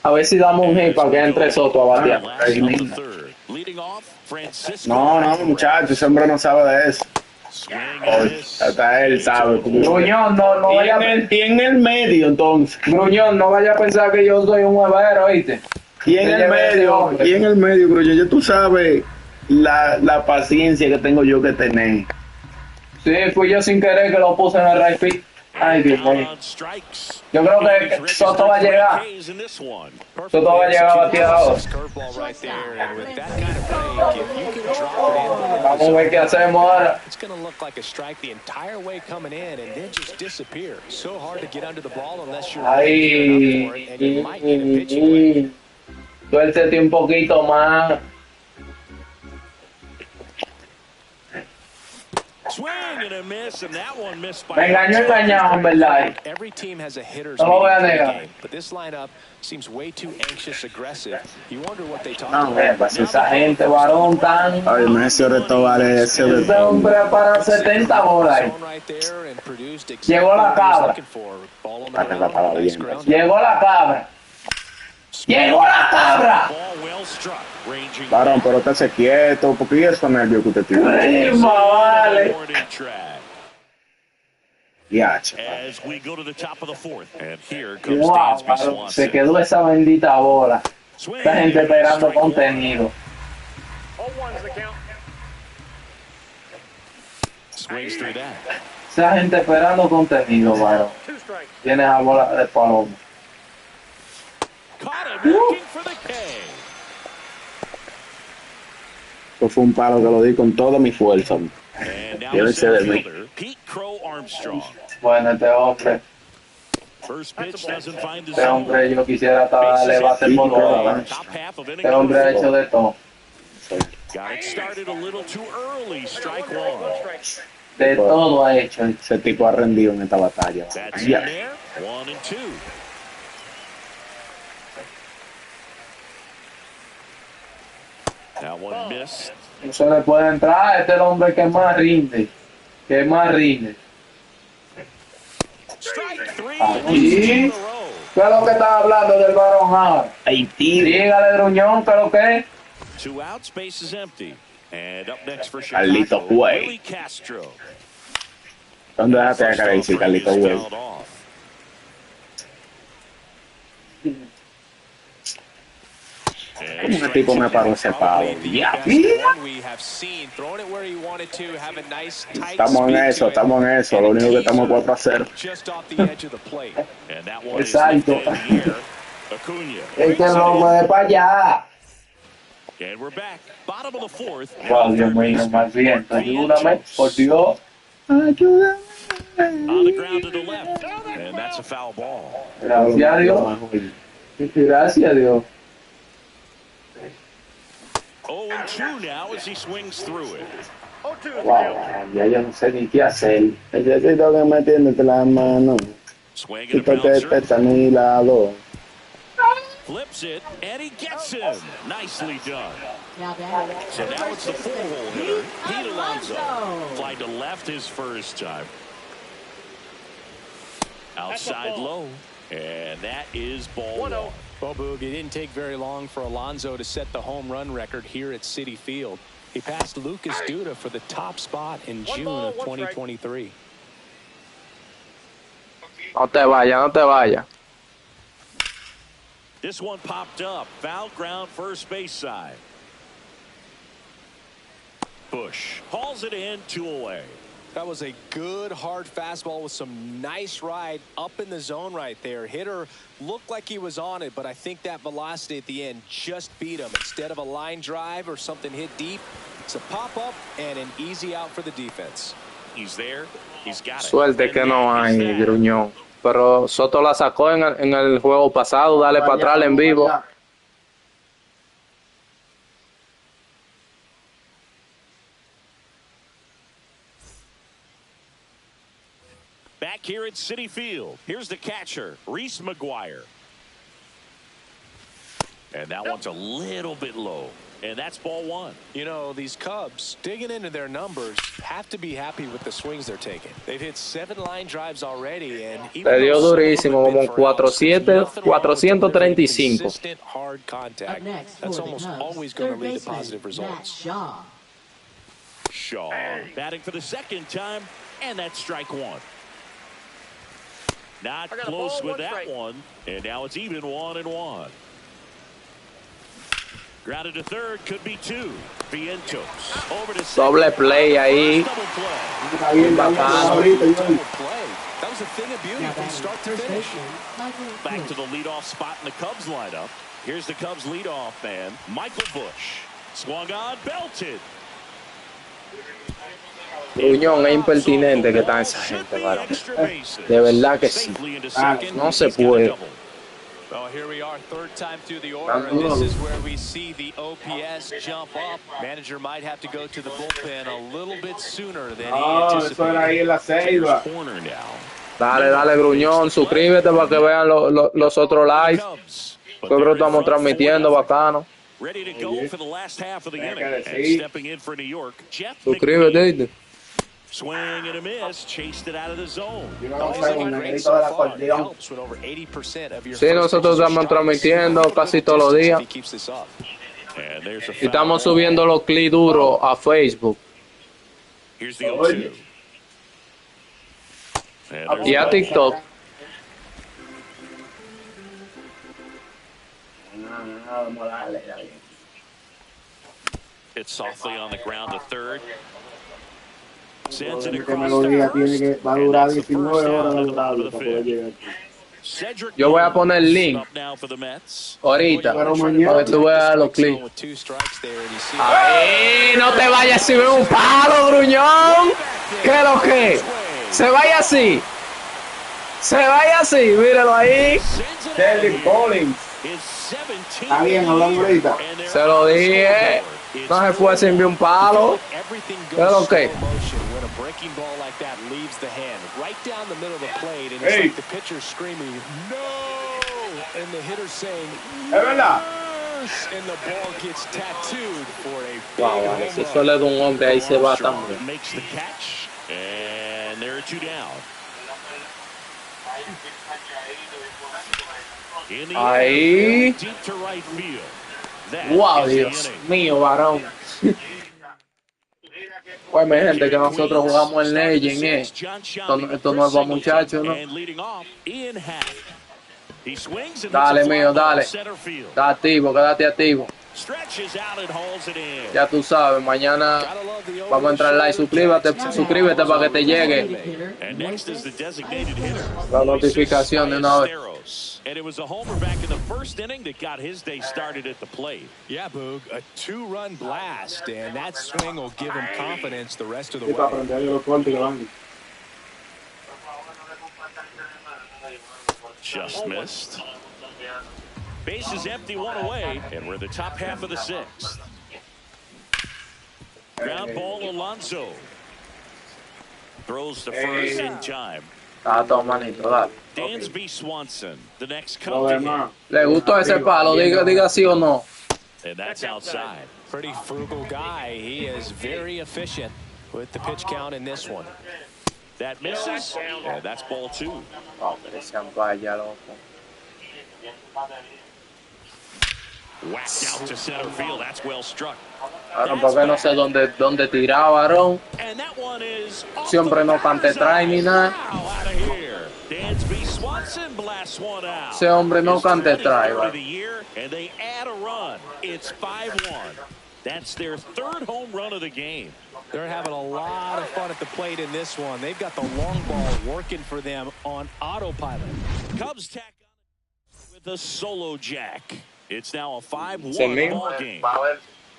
A ver si damos un hit para que entre Soto a batear. the last of the third. Leading off, Francisco. No, no, muchachos, ese hombre no sabe de eso. Swing and Oye, miss. hasta él sabe. Gruñón, no Y vaya, en el medio, entonces. Gruñón, no vaya a pensar que yo soy un huevero, ¿oíste? Y en Se el lleva ese medio, hombre. y en el medio, Gruñón, ya tú sabes la paciencia que tengo yo que tener. Sí, fui yo sin querer que lo puse en el right field. Ay, Dios mío. Yo creo que Soto va a llegar. Soto va a llegar a batir ahora. Vamos a ver qué hacemos ahora. It's going to look like a strike the entire way coming in and then just disappear. So hard to get under the ball unless you're gearing up for it, and you might need a pitching wedge. Suéltate un poquito más. Me engañó engañado, en verdad. Every team has a hitter's No lo voy a meeting for the negar. game, but this lineup seems way too anxious, aggressive. You wonder what they talk No, about. pues Esa gente, varón, tan... Ay, me ese reto vale ese de Ese hombre para 70 bolas ahí. Zone right there and produced Llegó la exactly what he was cabra. looking for. Ball on the Para que la ground, estaba nice bien. ground. Llegó la cabra. Llegó la cabra. Varón, pero estése quieto, porque eso nervio que usted tiene. Prima, vale. Ya, As we go to the top of the fourth, and here comes Wow, Dansby varón, se Swanson. quedó esa bendita bola. Esta gente esperando Strike one. contenido. 0-1's the count. Swings through that. Esa gente esperando contenido, varón. 2 strikes. Tienes a bola de paloma. Caught him looking for the K. Eso fue un palo que lo di con toda mi fuerza. And now the Llévense de center mí. fielder, Pete Crow Armstrong. Bueno, este First pitch doesn't find the zone. hombre, yo quisiera hasta darle base por bola. Top half of inning Este hombre ha number hecho de todo. Got it started a little too early. Strike 1 one. strike. De todo ha hecho. Ese tipo ha rendido en esta batalla. That's in Ya. there. 1-2. That one missed. No se le puede entrar. Este es el hombre que más rinde. Que más rinde. Strike 3. Aquí. In a row. ¿Qué es lo que estaba hablando del varón ahora? Ay, tío. Dígale, Gruñón, ¿qué es lo que es? 2 outs, base is empty. And up next for Carlito Chicago, Güey. Willie Castro. ¿Dónde dejaste a cara decir Carlito Güey? Fouled off. And Ese tipo me paró ese palo. Ya, mira. We have seen throwing it where he wanted to, have a nice tight Estamos en speed eso, to it. estamos en eso. Lo único que estamos 4-0. Just off the edge of the plate. And that one is Exacto. lifted in the air. Acuna. Es que no puede para allá. And we're back. Bottom of the fourth. Wow, Dios mío, más bien. Ayúdame, por Dios. Ayúdame. On the ground to the left. And that's a foul ball. Gracias a Dios. Gracias a Dios. 0-2 now as he swings through it. 0-2 is the Wow, count. ya yo no sé ni qué hacer. Necesito que me tiendas la mano. Swing and a Quítate este bouncer. a mi lado. Flips it, and he gets him. Nicely done. So now it's the four-hole hitter, Pete Alonso. Fly to left his first time. Outside low, and that is ball 1-0. one. Well, Boog, it didn't take very long for Alonso to set the home run record here at Citi Field. He passed Lucas Duda for the top spot in One June ball, of one strike. 2023. No te vayas, no te vayas. This one popped up. Foul ground first base side. Bush hauls it in, 2 away. That was a good hard fastball with some nice ride up in the zone right there. Hitter looked like he was on it, but I think that velocity at the end just beat him. Instead of a line drive or something hit deep, it's a pop-up and an easy out for the defense. He's there. He's got it. Suerte que no hay, And that is that. Gruñón. Pero Soto la sacó en el juego pasado. Dale para atrás en vivo. Back here at Citi Field, here's the catcher, Reese McGuire. And that one's a little bit low. And that's ball one. You know, these Cubs, digging into their numbers, have to be happy with the swings they're taking. They've hit 7 line drives already, and even Le dio though some of them durísimo, have been como for outs, there's 400, nothing wrong with delivering 435. consistent, hard contact. That's almost always going to lead to positive results. Shaw batting for the second time, and that's strike one. Not I got a close ball, with one that strike. one, and now it's even 1-1. Grounded to third, could be two. Vientos over to Doble play ahí. double play. Está bien, Bacano. ahorita, Double play. That was a thing of beauty from start to finish. Back to the leadoff spot in the Cubs lineup. Here's the Cubs leadoff man, Michael Busch. Swung on, belted. Gruñón, es impertinente que está esa gente, varón. De verdad que sí. No se puede. Well, here we are, third time through the order, and this is where we see the OPS jump up. Manager might have to go to the bullpen a little bit sooner than he anticipated. Eso era ahí en la ceiba. Corner now. Dale, dale, Gruñón. Suscríbete para que vean los otros lives. Yo creo que estamos transmitiendo bacano. Ready to go for the last half of the inning. que And decir. stepping in for New York, Jeff Suscríbete, McNeil. ¿viste? Swing and a miss, chased it out of the zone. Yo no He's sé, looking un great negrito so del far. It acordeón. helps when over 80% of your Sí, nosotros estamos transmitiendo casi todos los días. if he keeps this up. And there's a Y estamos foul ball. subiendo los clips duros a Facebook Here's the 0-2. And there's y a TikTok. Vamos a darle, dale. hit softly on the ground to third. Sends it Que across me lo to diga, first. tiene que, va a And durar that's the 19 first horas down de at the bottom durable of the para poder fifth. llegar aquí. Cedric Yo voy a Mullins poner el link up now for the Mets. ahorita Pero para mañana- que tú veas los clips. With two strikes there, and you see Ahí, no te vayas si ves un palo, Gruñón. ¿Qué es lo que? Se vaya así. Se vaya así, míralo ahí. Sends it Cedric out Collins. here. His 17th Está bien, hablamos ahorita. and they're Se lo on the dije. scoreboard. It's No se fue sin ver un palo. everything Pero goes okay. slow motion when a breaking ball like that leaves the hand right down the middle of the plate, and it's Hey. like the pitcher screaming no, and the hitter saying Es verdad. yes, and the ball gets tattooed for a big Wow, vale, home si run. eso le da un hombre ahí se va Armstrong también. makes the catch, and there are two down. In the Ahí. air, deep to right field. That Wow, is the Dios inning. mío, varón. Pues mi gente, que nosotros jugamos en Dejen, Estos nuevos muchachos, ¿no? And leading off, Ian Happ. He swings and Dale, hits a fly mío, ball dale. center field. Está activo, quédate activo. Stretches out and hauls it in. Ya tú sabes, mañana Gotta love the vamos a entrar live. Suscríbete para que te llegue And next is the designated hitter. la notificación de una vez. Ballesteros. And it was a homer back in the first inning that got his day started at the plate. Yeah, Boog, a two-run blast, and that swing will give him confidence the rest of the Y para way. aprender los cortes que van. Just missed. Base is empty, one away, and we're in the top half of the sixth. Ground ball, Alonso. Throws to first in time. Está todo manito, dale. Dansby Swanson, the next Lo come to hit. demás. ¿Le gustó ese palo? Diga sí o no. And that's outside. Pretty frugal guy. He is very efficient with the pitch count in this one. That misses, and that's ball two. Hombre, sean vaya, loco. Whacked out to center field. That's well struck. Varón, porque no sé dónde tirar, varón. And that one is off Siempre the no cante trae ni nada. Wow, out of here. Dansby Swanson blasts one out. Ese hombre no His cante 23rd trae, of varón. the year, and they add a run. It's 5-1. That's their third home run of the game. They're having a lot of fun at the plate in this one. They've got the long ball working for them on autopilot. Cubs tack on with a solo jack. It's now a 5-1 Conmigo. ball game.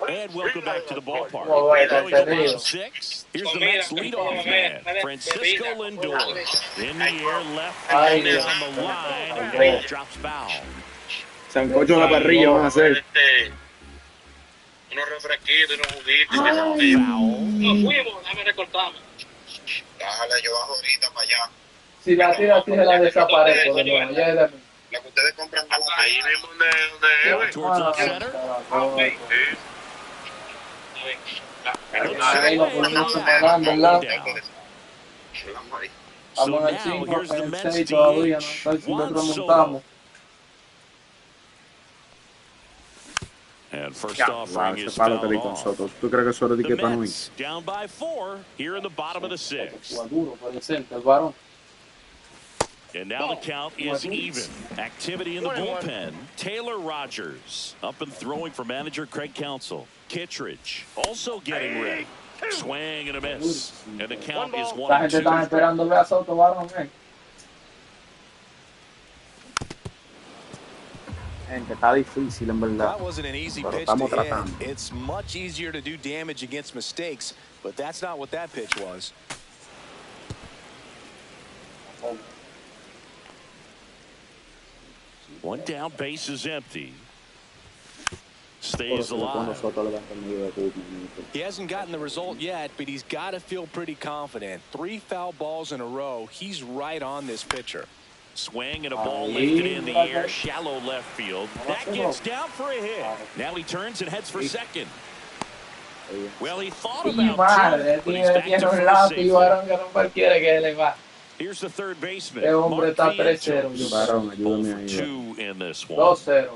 And welcome back to the ballpark. Well, wait, Now he's that's on it. the sixth. Here's the Mets leadoff man, Francisco Lindor. In the air, left Ay, field Dios. on the line. Hombre. And drops foul. Sancocho en la parrilla van a hacer. Unos refresquitos y unos juguitos. Foul. Nos fuimos, dame recortamos. Dale, yo bajo ahorita para allá. Si la tira, se la desaparezco de nuevo. Ya es de mí. Lo que ustedes compran ahí mismo donde Down towards left center. Ahí lo ponemos semanando, ¿verdad? So Vamos al now 5, here's the el Mets 6 todavía, no DH. sé si le Juan remontamos. And first Ya, offering ese is palo que fouled di con off. Soto. ¿Tú crees que eso era de The que para no ir? Mets down by 4 here in the bottom of the sixth. Fue duro, fue decente, el varón. And now the count is even. Activity in the bullpen. Taylor Rogers up and throwing for manager Craig Counsell. Kittredge also getting ready. Swing and a miss. And the count is La gente 1-2. está esperando ver a Soto, varón, Gente, está difícil en verdad. That wasn't an easy Pero pitch to estamos hit. tratando. It's much easier to do damage against mistakes, but that's not what that pitch was. One down, base is empty. Stays alive. He hasn't gotten the result yet, but he's got to feel pretty confident. 3 foul balls in a row. He's right on this pitcher. Swing and a ball lifted in the air, shallow left field. That gets down for a hit. Now he turns and heads for second. Well, he thought about two, but he's back to first safely. Here's the third baseman. Mark Vientos. Varón, ayúdame ahí. 2 in this one. 2-0,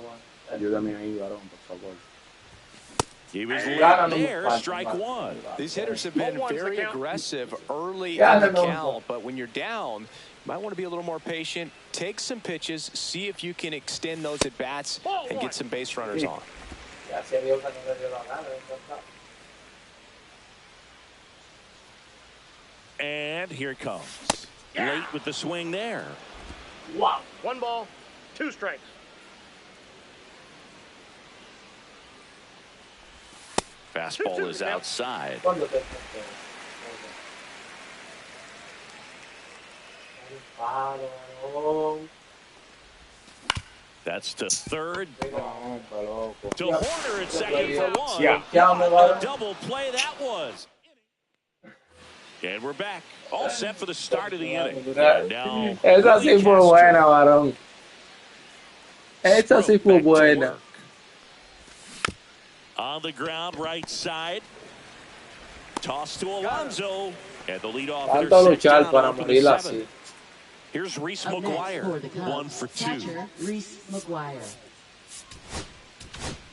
Ayúdame ahí, varón, por favor. He was late there, strike 1. These hitters have been very aggressive early in the count, but when you're down, you might want to be a little more patient. Take some pitches, see if you can extend those at bats and get some base runners on. And here it comes. Late with the swing there. Wow. 1 ball, 2 strikes. Fastball is outside. That's to third. To Horner at second for 1. A double play that was. And we're back. All set for the start of the inning. And now, esa sí fue buena, varón. Esa sí fue buena. On the ground, right side. Toss to Alonso. And the leadoff hitter Tanto set luchar down para off of the morir 7th. así. Here's Reese Up next McGuire. for the Cubs, 1 for 2. catcher, Reese McGuire.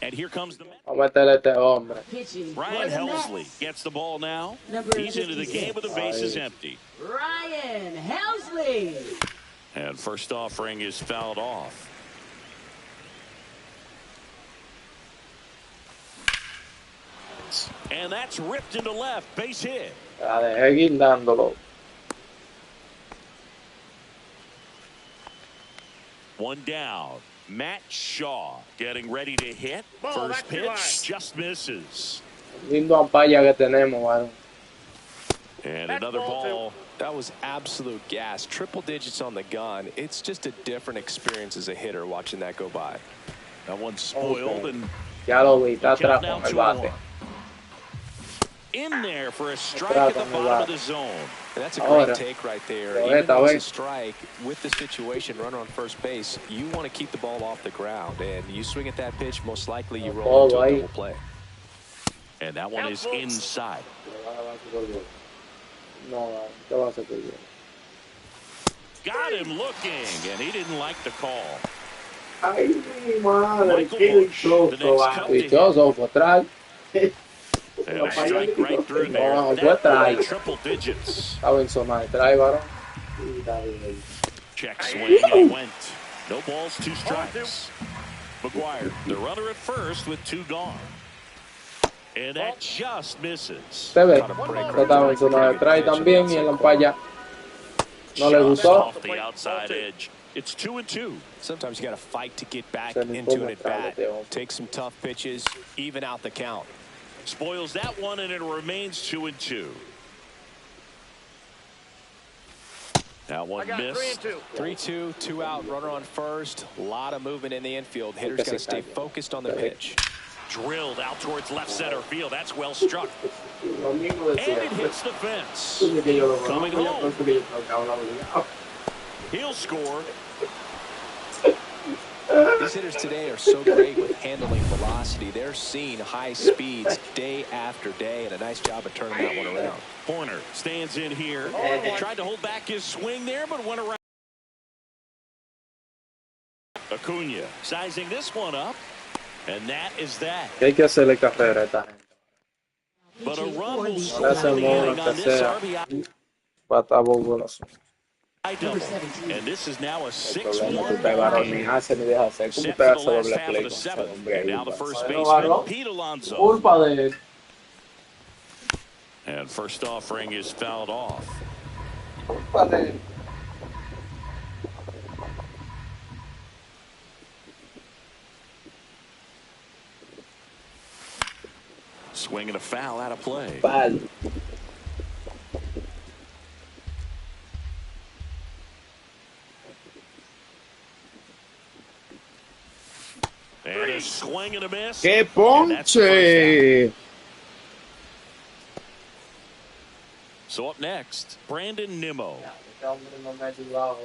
And here comes the Vamos a meterle a este hombre. Pitching Ryan for the Helsley Mets, gets the ball now. Number He's into the 56. game with the bases empty. Ryan Helsley. And first offering is fouled off. And that's ripped into left. Base hit. La dejé guindándolo. One down. Matt Shaw getting ready to hit. Ball, First that's too high. pitch just misses. Lindo ampalla que tenemos, varón. And That's another ball ball. That was absolute gas. Triple digits on the gun. It's just a different experience as a hitter watching that go by. That one's spoiled and Ya lo vi, está count atrás now con el 2-1. bate. In there for a strike at the bottom of the zone. And that's a Ahora, great take right there. lo Even esta though it's a vez. strike, with the situation, runner on first base, you want to keep the ball off the ground. And you swing at that pitch, most likely you roll into a double play. And that one is inside. No, ¿qué va a hacer tú? Got him looking, and he didn't like the call. Ay, mi madre, Michael qué Busch, the next cup to hit. dichoso, por atrás. And a strike right through there. No, That fue try. ball triple digits. Estaba en zona de try, varón. Check swing, he went. No balls, 2 strikes. McGuire, the runner at first with 2 gone. And that just misses. Se ve, estaba en zona de try también y el ampalla no le Just gustó. off the outside edge. It's 2-2. Sometimes you got to fight to get back Se le into impone an at-bat. atrás, Take some tough pitches, even out the count. Spoils that one, and it remains 2-2. That I one got 3 missed. and 2. 3-2, 2 out, runner on first. A lot of movement in the infield. Hitters got to stay focused on the pitch. Drilled out towards left center field. That's well struck. And it hits the fence. Coming home. He'll score. These hitters today are so great with handling velocity. They're seeing high speeds day after day, and a nice job of turning that one around. Horner stands in here. Tried to hold back his swing there, but went around. Acuna sizing this one up, and that is that. Hay que hacerle carrera a esta gente. But a run will No le slow the hacemos inning lo on que this sea. RBI. Pata bobo no son. double. And this is now a El problema es que 6-1 usted, ball varón, ni game. hace ni deja hacer. ¿Cómo Set usted for the hace last doble half of play the con ese seventh. hombre And ahí? now the first Bueno, baseman, varón, Pete Alonso. culpa de él. And first offering is fouled off. Culpa de él. Swinging a foul out of play. Pal. And a swing and a miss. ¡Qué And that's the first out. ponche! So up next, Brandon Nimmo. Este hombre no me ha ayudado.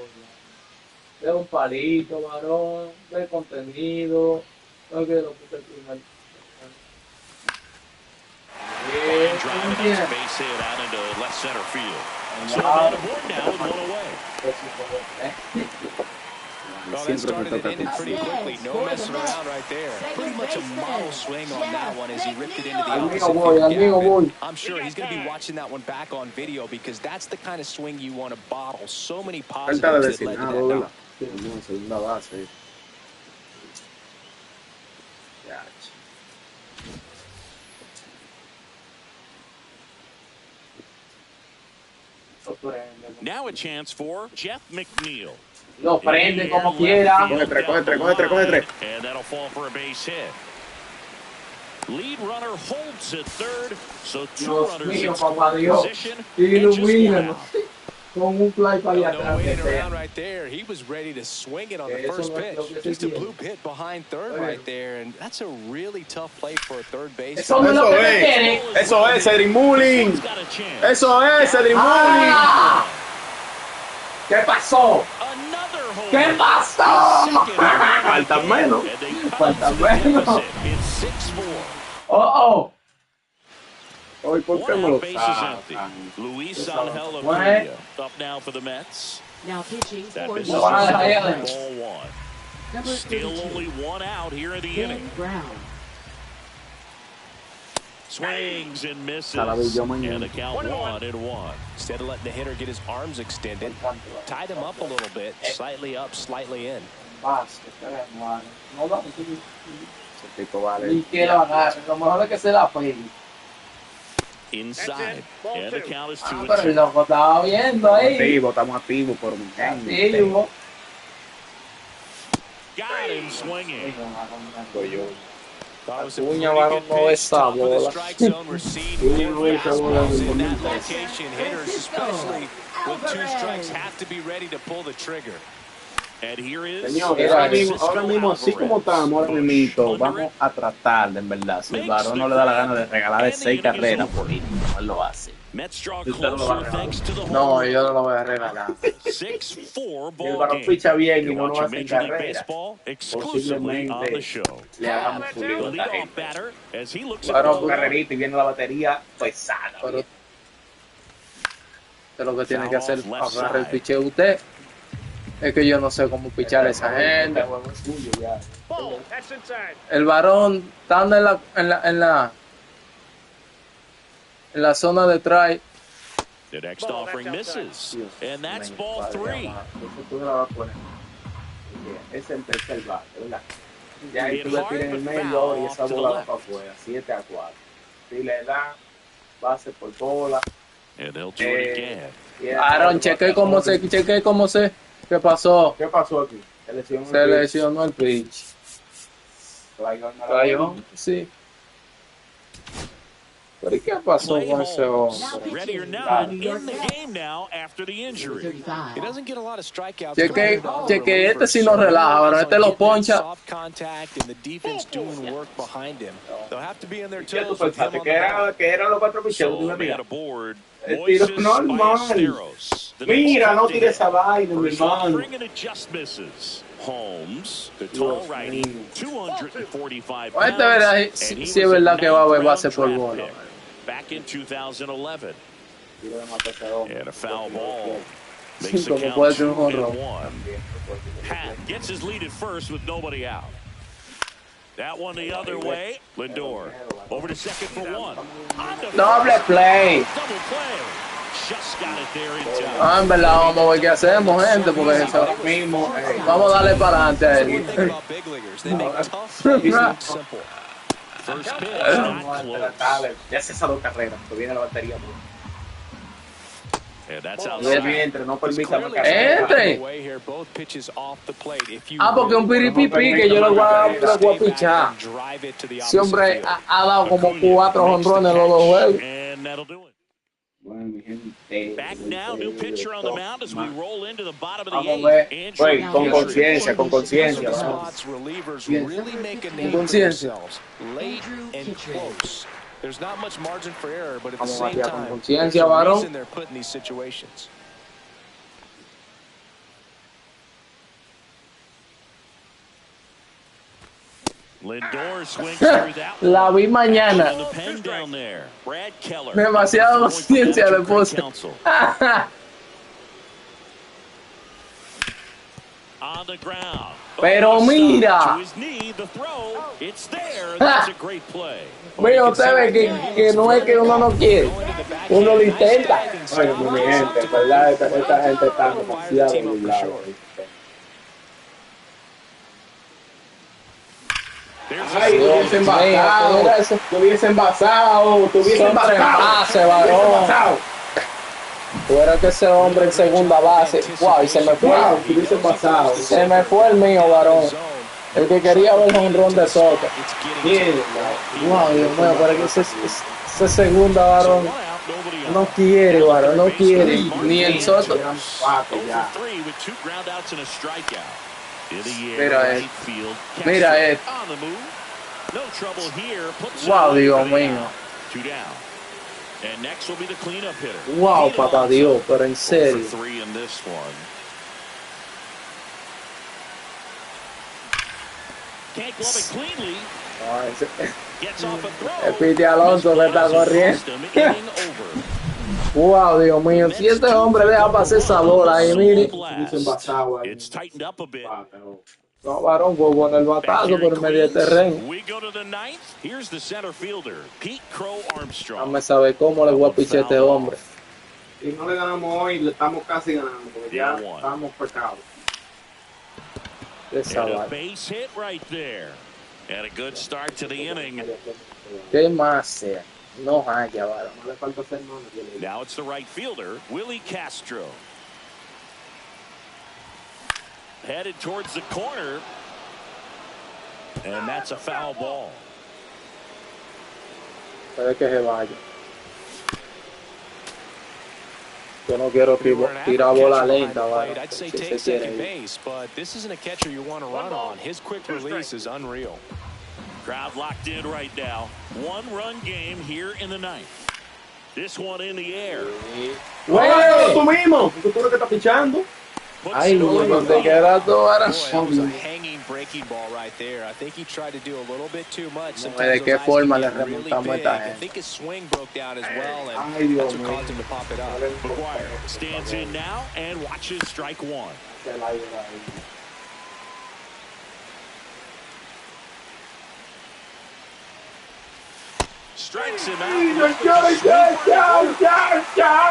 De un palito, varón, de contenido. No que lo puse primer. Line drive, and that's a base hit out into left center field. So on the board now with one away. Well, that started and ended pretty quickly. No messing around right there. Pretty much a model swing on that one as he ripped it into the opposite field. I'm sure he's going to be watching that one back on video because that's the kind of swing you want to bottle. So many positives that led to that knock. Segunda base. Now a chance for Jeff McNeil. Lo prende como quiera. Coge tres. And that'll fall for a base hit. Lead runner holds at third, so two Dios runners mío, in papá scoring Dios. position and just one Ilumínanos. out. Con un fly para allá No atrás. waiting que around sea. right there. He was ready to swing it on the Eso first no es lo pitch. que se Just a quiere. bloop hit behind third right there, and that's a really tough play for a third base. Eso no es lo que te Eso quiere. es. Eso es, Cedric Mullin. He's got a chance. Eso es, Cedric Mullin. ¡Ah! ¿Qué pasó? Another home ¿Qué run. pasó? Falta menos. And they cut Falta to the menos. deficit. It's 6-4. Oh, Hoy, ¿por qué One me lo out, base is empty. sacan? Luis Eso. Angel What? Acuna up now for the Mets. Now pitching That for is No van a dejar ya. ball one. number Still 32, only one out here in the Ben inning. Brown. Swings and misses. Salavillo mañana. And the count 1-1. Instead of letting the hitter get his arms extended, tied him up a little bit, slightly up, slightly in. pase, hermano. No lo Ese tipo vale. ni que lo agarre. Lo mejor es que se la pegue. Inside. And the count is Ah, 2-2. pero el loco estaba viendo ahí. Estamos activos por un Activo. Got him swinging. Thought it was a Acuña, pretty varón, good no pitch, esa top of the bola. strike zone. We're seeing Sí, more esa bola fastballs es in that bonita. location. Hitters, especially with two strikes, have to be ready to pull the trigger. And here is Señores, ahora mismo, así como estamos, ahora mismo, vamos a tratar de, en verdad, si el varón no le da la gana de regalarle 6 carreras por inning, no él lo hace. Mets draw Usted no lo va a closer regalar. thanks to the home No, run. yo no lo voy a regalar. 6-4 Si el ball varón game. ficha bien y You're no nos watching hace Major League carrera, Baseball exclusively on the posiblemente show. le hagamos The subir a esta leadoff gente. batter as he looks at Varón, the Carrerita y viene la batería pesada. Pero usted lo que tiene que hacer Foul off left agarrar el side. picheo usted. Es que yo no sé cómo pichar a esa gente. Ball. That's inside. El varón estando en la zona de try. The next offering misses. And that's ball 3. Es el tercer bate, ¿verdad? Ya ahí Hit tú le hard, tiras en el but medio foul y esa off to the bola va left. para afuera, 7-4. Si le da base por bola. And they'll do it again. Aaron, cheque cómo se. ¿Qué pasó? ¿Qué pasó aquí? Se lesionó el pitch. Cayó, sí. ¿Pero y qué pasó Clay con ese Holmes, hombre? ready or not, in the game now after the injury. 35. He doesn't get a lot of strikeouts. Cheque, este sí no relaja, ahora este lo poncha. Soft contact and the defense doing work behind him. They'll have to be on their ¿Qué tú toes with him pensaste? on Que the mound. eran los 4 picheos que tú So me a man tiras. aboard, El tiro Moises normal. Ballesteros. The Mira, next no up tires esa vaina, mi first hermano. offering and it just misses. Holmes, the tall Dios righty, mío. 245 Este pounds. verá and si he es was a verdad que va a haber ninth base round por draft bola. pick back in 2011. Tiro de matar a ese hombre. And a foul ball makes the Como count puede ser un 2-1. jonrón. Pat gets his lead at first with nobody out. That one the other way. Lindor over to second for one. On to Doble first. play. Double play. just got it there in time. Ah, en verdad, vamos a ver qué hacemos, gente, porque eso ahora mismo. Vamos a darle para adelante a él. First pitch, not close. Ya se esa dos carreras, que viene la batería. And that's Y outside. entre, no permita entre. Ah, porque un piripipi que yo lo voy a pichar. Ese hombre ha dado como 4 jonrones en los 2 juegos. And that'll do it. Bueno, mi gente. Back now, new pitcher on the mound as we roll into the bottom of the Vamos a ver. 8th. Güey, con conciencia, con conciencia. Con conciencia. There's not much margin for error, but at the Vamos a same batear con time, conciencia, there's a varón. reason they're put in these situations. Lindor swings through that one. La vi mañana. On the pen down there. Brad Keller. Demasiada conciencia le puse. On the ground. Pero mira. To his knee, the throw. It's there. That's a great play. Mira, usted ve que no es que uno no quiere. Uno lo intenta. Oye, mi gente, en verdad, esta gente está demasiado burlada. Ay, tuviesen basado, tuviesen basado, tuviesen basado. Fuera que ese hombre en segunda base. Wow, y se me fue. Wow, tuviesen basado. Se me fue el mío, varón. El que quería ver un ron de Soto. Bien, Wow, Dios mío, pero que ese segunda, varón. No quiere, varón, no quiere. Ni el Soto. Mira esto. Wow, Dios mío. And next will be the cleanup hitter. Wow, papá Dios, pero en serio. 3 in this one. Can't glove it cleanly. Gets off a throw. El Piti Alonso se está corriendo. Wow, Dios mío, si este hombre deja pasar esa bola ahí, mire. It's tightened up a bit. No, varón, fue bueno el batazo por el medio del terreno. We go to the 9th. Here's the center fielder, Pete Crow Armstrong. Dame saber cómo le voy a pichar a este hombre. Si no le ganamos hoy, le estamos casi ganando, porque ya estamos pecados. And a base hit right there. And a good start to the inning. ¿Qué más sea? No haya, varón. No le falta hacer nada. Now it's the right fielder, Willie Castro. Headed towards the corner. And that's a foul ball. Puede que se vaya. Yo no quiero tirar bola lenta, varón. I'd say Si take se quiere second ir. base, but this isn't a catcher you want to run on. His quick release is unreal. Crowd locked in right now. 1-run game here in the 9th. This one in the air. ¡Bueno, tú mismo! ¿Tú eres que estás pichando? Ay, ¿dónde queda tú, varón? That was a hanging breaking ball right there. I think he tried to do a little bit too much. ¿De qué forma le remontamos a esta I gente? think his swing broke down as well, and Ay, Dios that's what mío. caused him to pop it up. McGuire stands in now and watches strike 1. Strikes him out.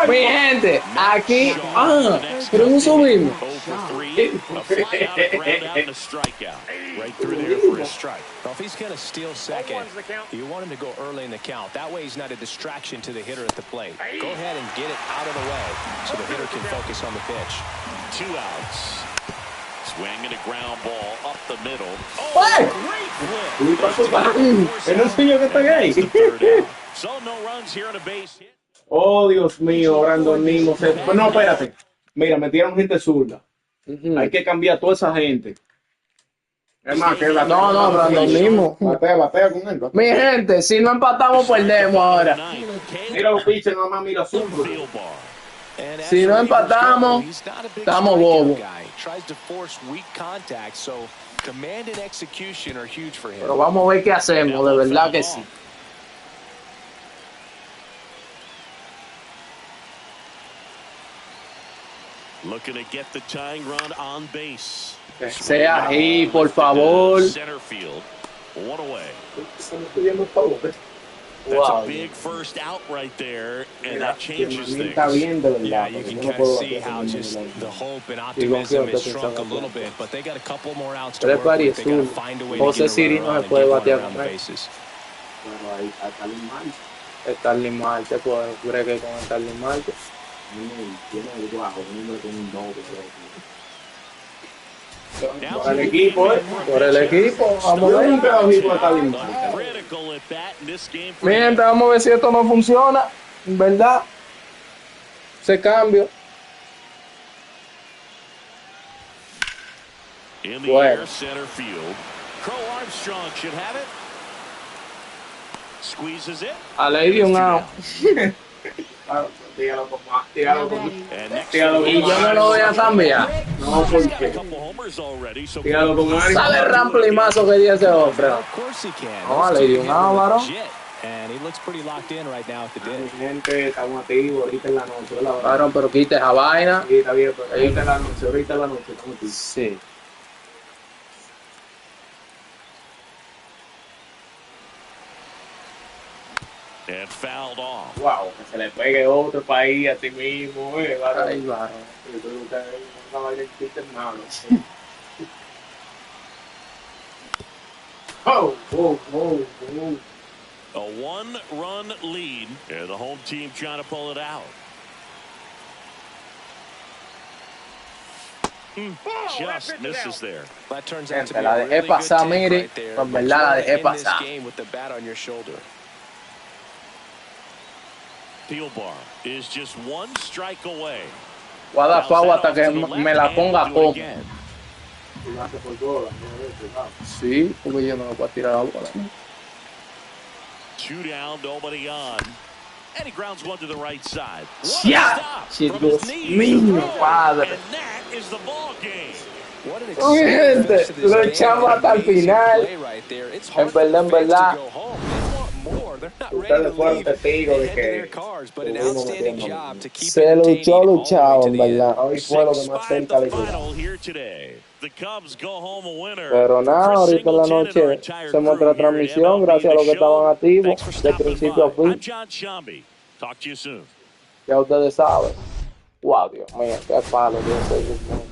Mi gente, aquí, pero no subimos. 0 for 3. A fly out, a ground out, and a strikeout. Right through there for a strike. Well, if he's going to steal second, you want him to go early in the count. That way he's not a distraction to the hitter at the plate. Go ahead and get it out of the way so the hitter can focus on the pitch. 2 outs. Swing and a ground ball up the middle. ¡Ay! Great flip. ¿Es un sueño que está ahí? So no runs here on a base hit. Oh, Dios mío, Brandon Nimo. No, espérate. Mira, metieron gente zurda. Hay que cambiar a toda esa gente. Es más, que No, Brandon Nimo. Batea con él. Mi gente, si no empatamos, perdemos ahora. Mira los pitchers, nada más mira zurdo. Field bar. Si no empatamos, estamos bobos. Pero vamos a ver qué hacemos, de verdad que sí. Looking to get the tying run on base. Sea ahí, por favor. Center field. 1 away. That's Wow. a big first out right there, and Mira, that que changes Manín things. está bien de verdad. Yeah, you porque can yo no kind of puedo see batear how con just Manín. the hope and Y con optimism Kioto has que shrunk a estaba little bateando. bit, but they got a couple more outs to Tres work with. They got to Azul. find a way to José get a Siri runner no on se and puede get one batear around the con él. bases. Pero ahí está el mal. Starling Marte, pues, bregué con Starling Marte. Tiene el guajo, un hombre con un doble. Now Por el equipo, Por el equipo, vamos Yo a ver. nunca lo vi por Starling But Marte. critical at bat in this game for Mi gente, him. vamos a ver si esto no funciona. En verdad. Ese cambio. In the Bueno. air, center field. Crow Armstrong should have it. Squeezes it. A la de un out. Dígalo con más. Dígalo con And next Dígalo to Y yo no lo voy a cambiar. No, He's got a porque. couple homers already, so Dígalo con ánimo. Sale el ramplimazo que dio ese hombre. Of course he can. No, Those le two dio un together out, varón. legit, and he looks pretty locked in right now at the Mi dish. gente, estamos activos ahorita en la noche. ¿Verdad? Varón, pero quita esa vaina. Sí, está bien, pero ahorita en la noche, ahorita en la noche. Estamos activos. Sí. And fouled off. Wow, que se le pegue otro país a ti mismo, varón. Ay, varón. Yo creo que usted es una vaina de chistes malos. Oh, oh, oh, oh. A one-run lead, and the home team trying to pull it out. Just misses there. That turns out to Gente, be la a dejé really good pasar, take mire. right there. En But verdad la you dejé wanna end this pasar. game with the bat on your shoulder. Thielbar is just one strike away. Voy a dar pau hasta que Fouls off to the me la left, and ponga we'll do it como. again. Y lo hace por bola, ¿no? Sí, porque yo no me puedo tirar la bola, ¿no? 2 down, nobody on. And he grounds one to the right side. What Ya. a Sí, stop from his Dios knees. mío, padre. And that is the ball game. What an Uy, exciting gente, finish to this lo game. echamos hasta el Amazing final. play right there. It's hard En for the verdad, en fans verdad. to go home. They want more. They're not ready Ustedes to fueron leave. testigos de They head to que their cars, but an estuvimos outstanding metiendo job to keep Se entertaining luchó, all the way luchado, to en the end. verdad. Hoy fue lo que más 6-5 cerca the le llegó. final here today. The Cubs go home a winner. Pero For nada, Chris ahorita en la Singleton and our noche entire hacemos crew otra here at transmisión MLB gracias a The los que estaban Show. activos Thanks for de stopping principio a by. I'm fin. John Shambi. Talk to you soon. Ya ustedes saben. Wow, Dios mío, qué palo, Dios mío.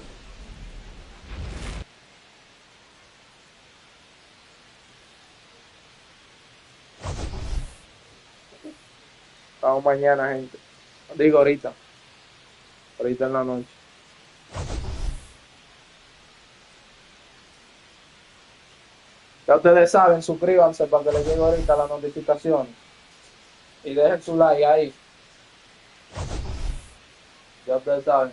Vamos mañana, gente. Digo ahorita. Ahorita en la noche. Ya ustedes saben, suscríbanse para que les llegue ahorita las notificaciones. Y dejen su like ahí. Ya ustedes saben.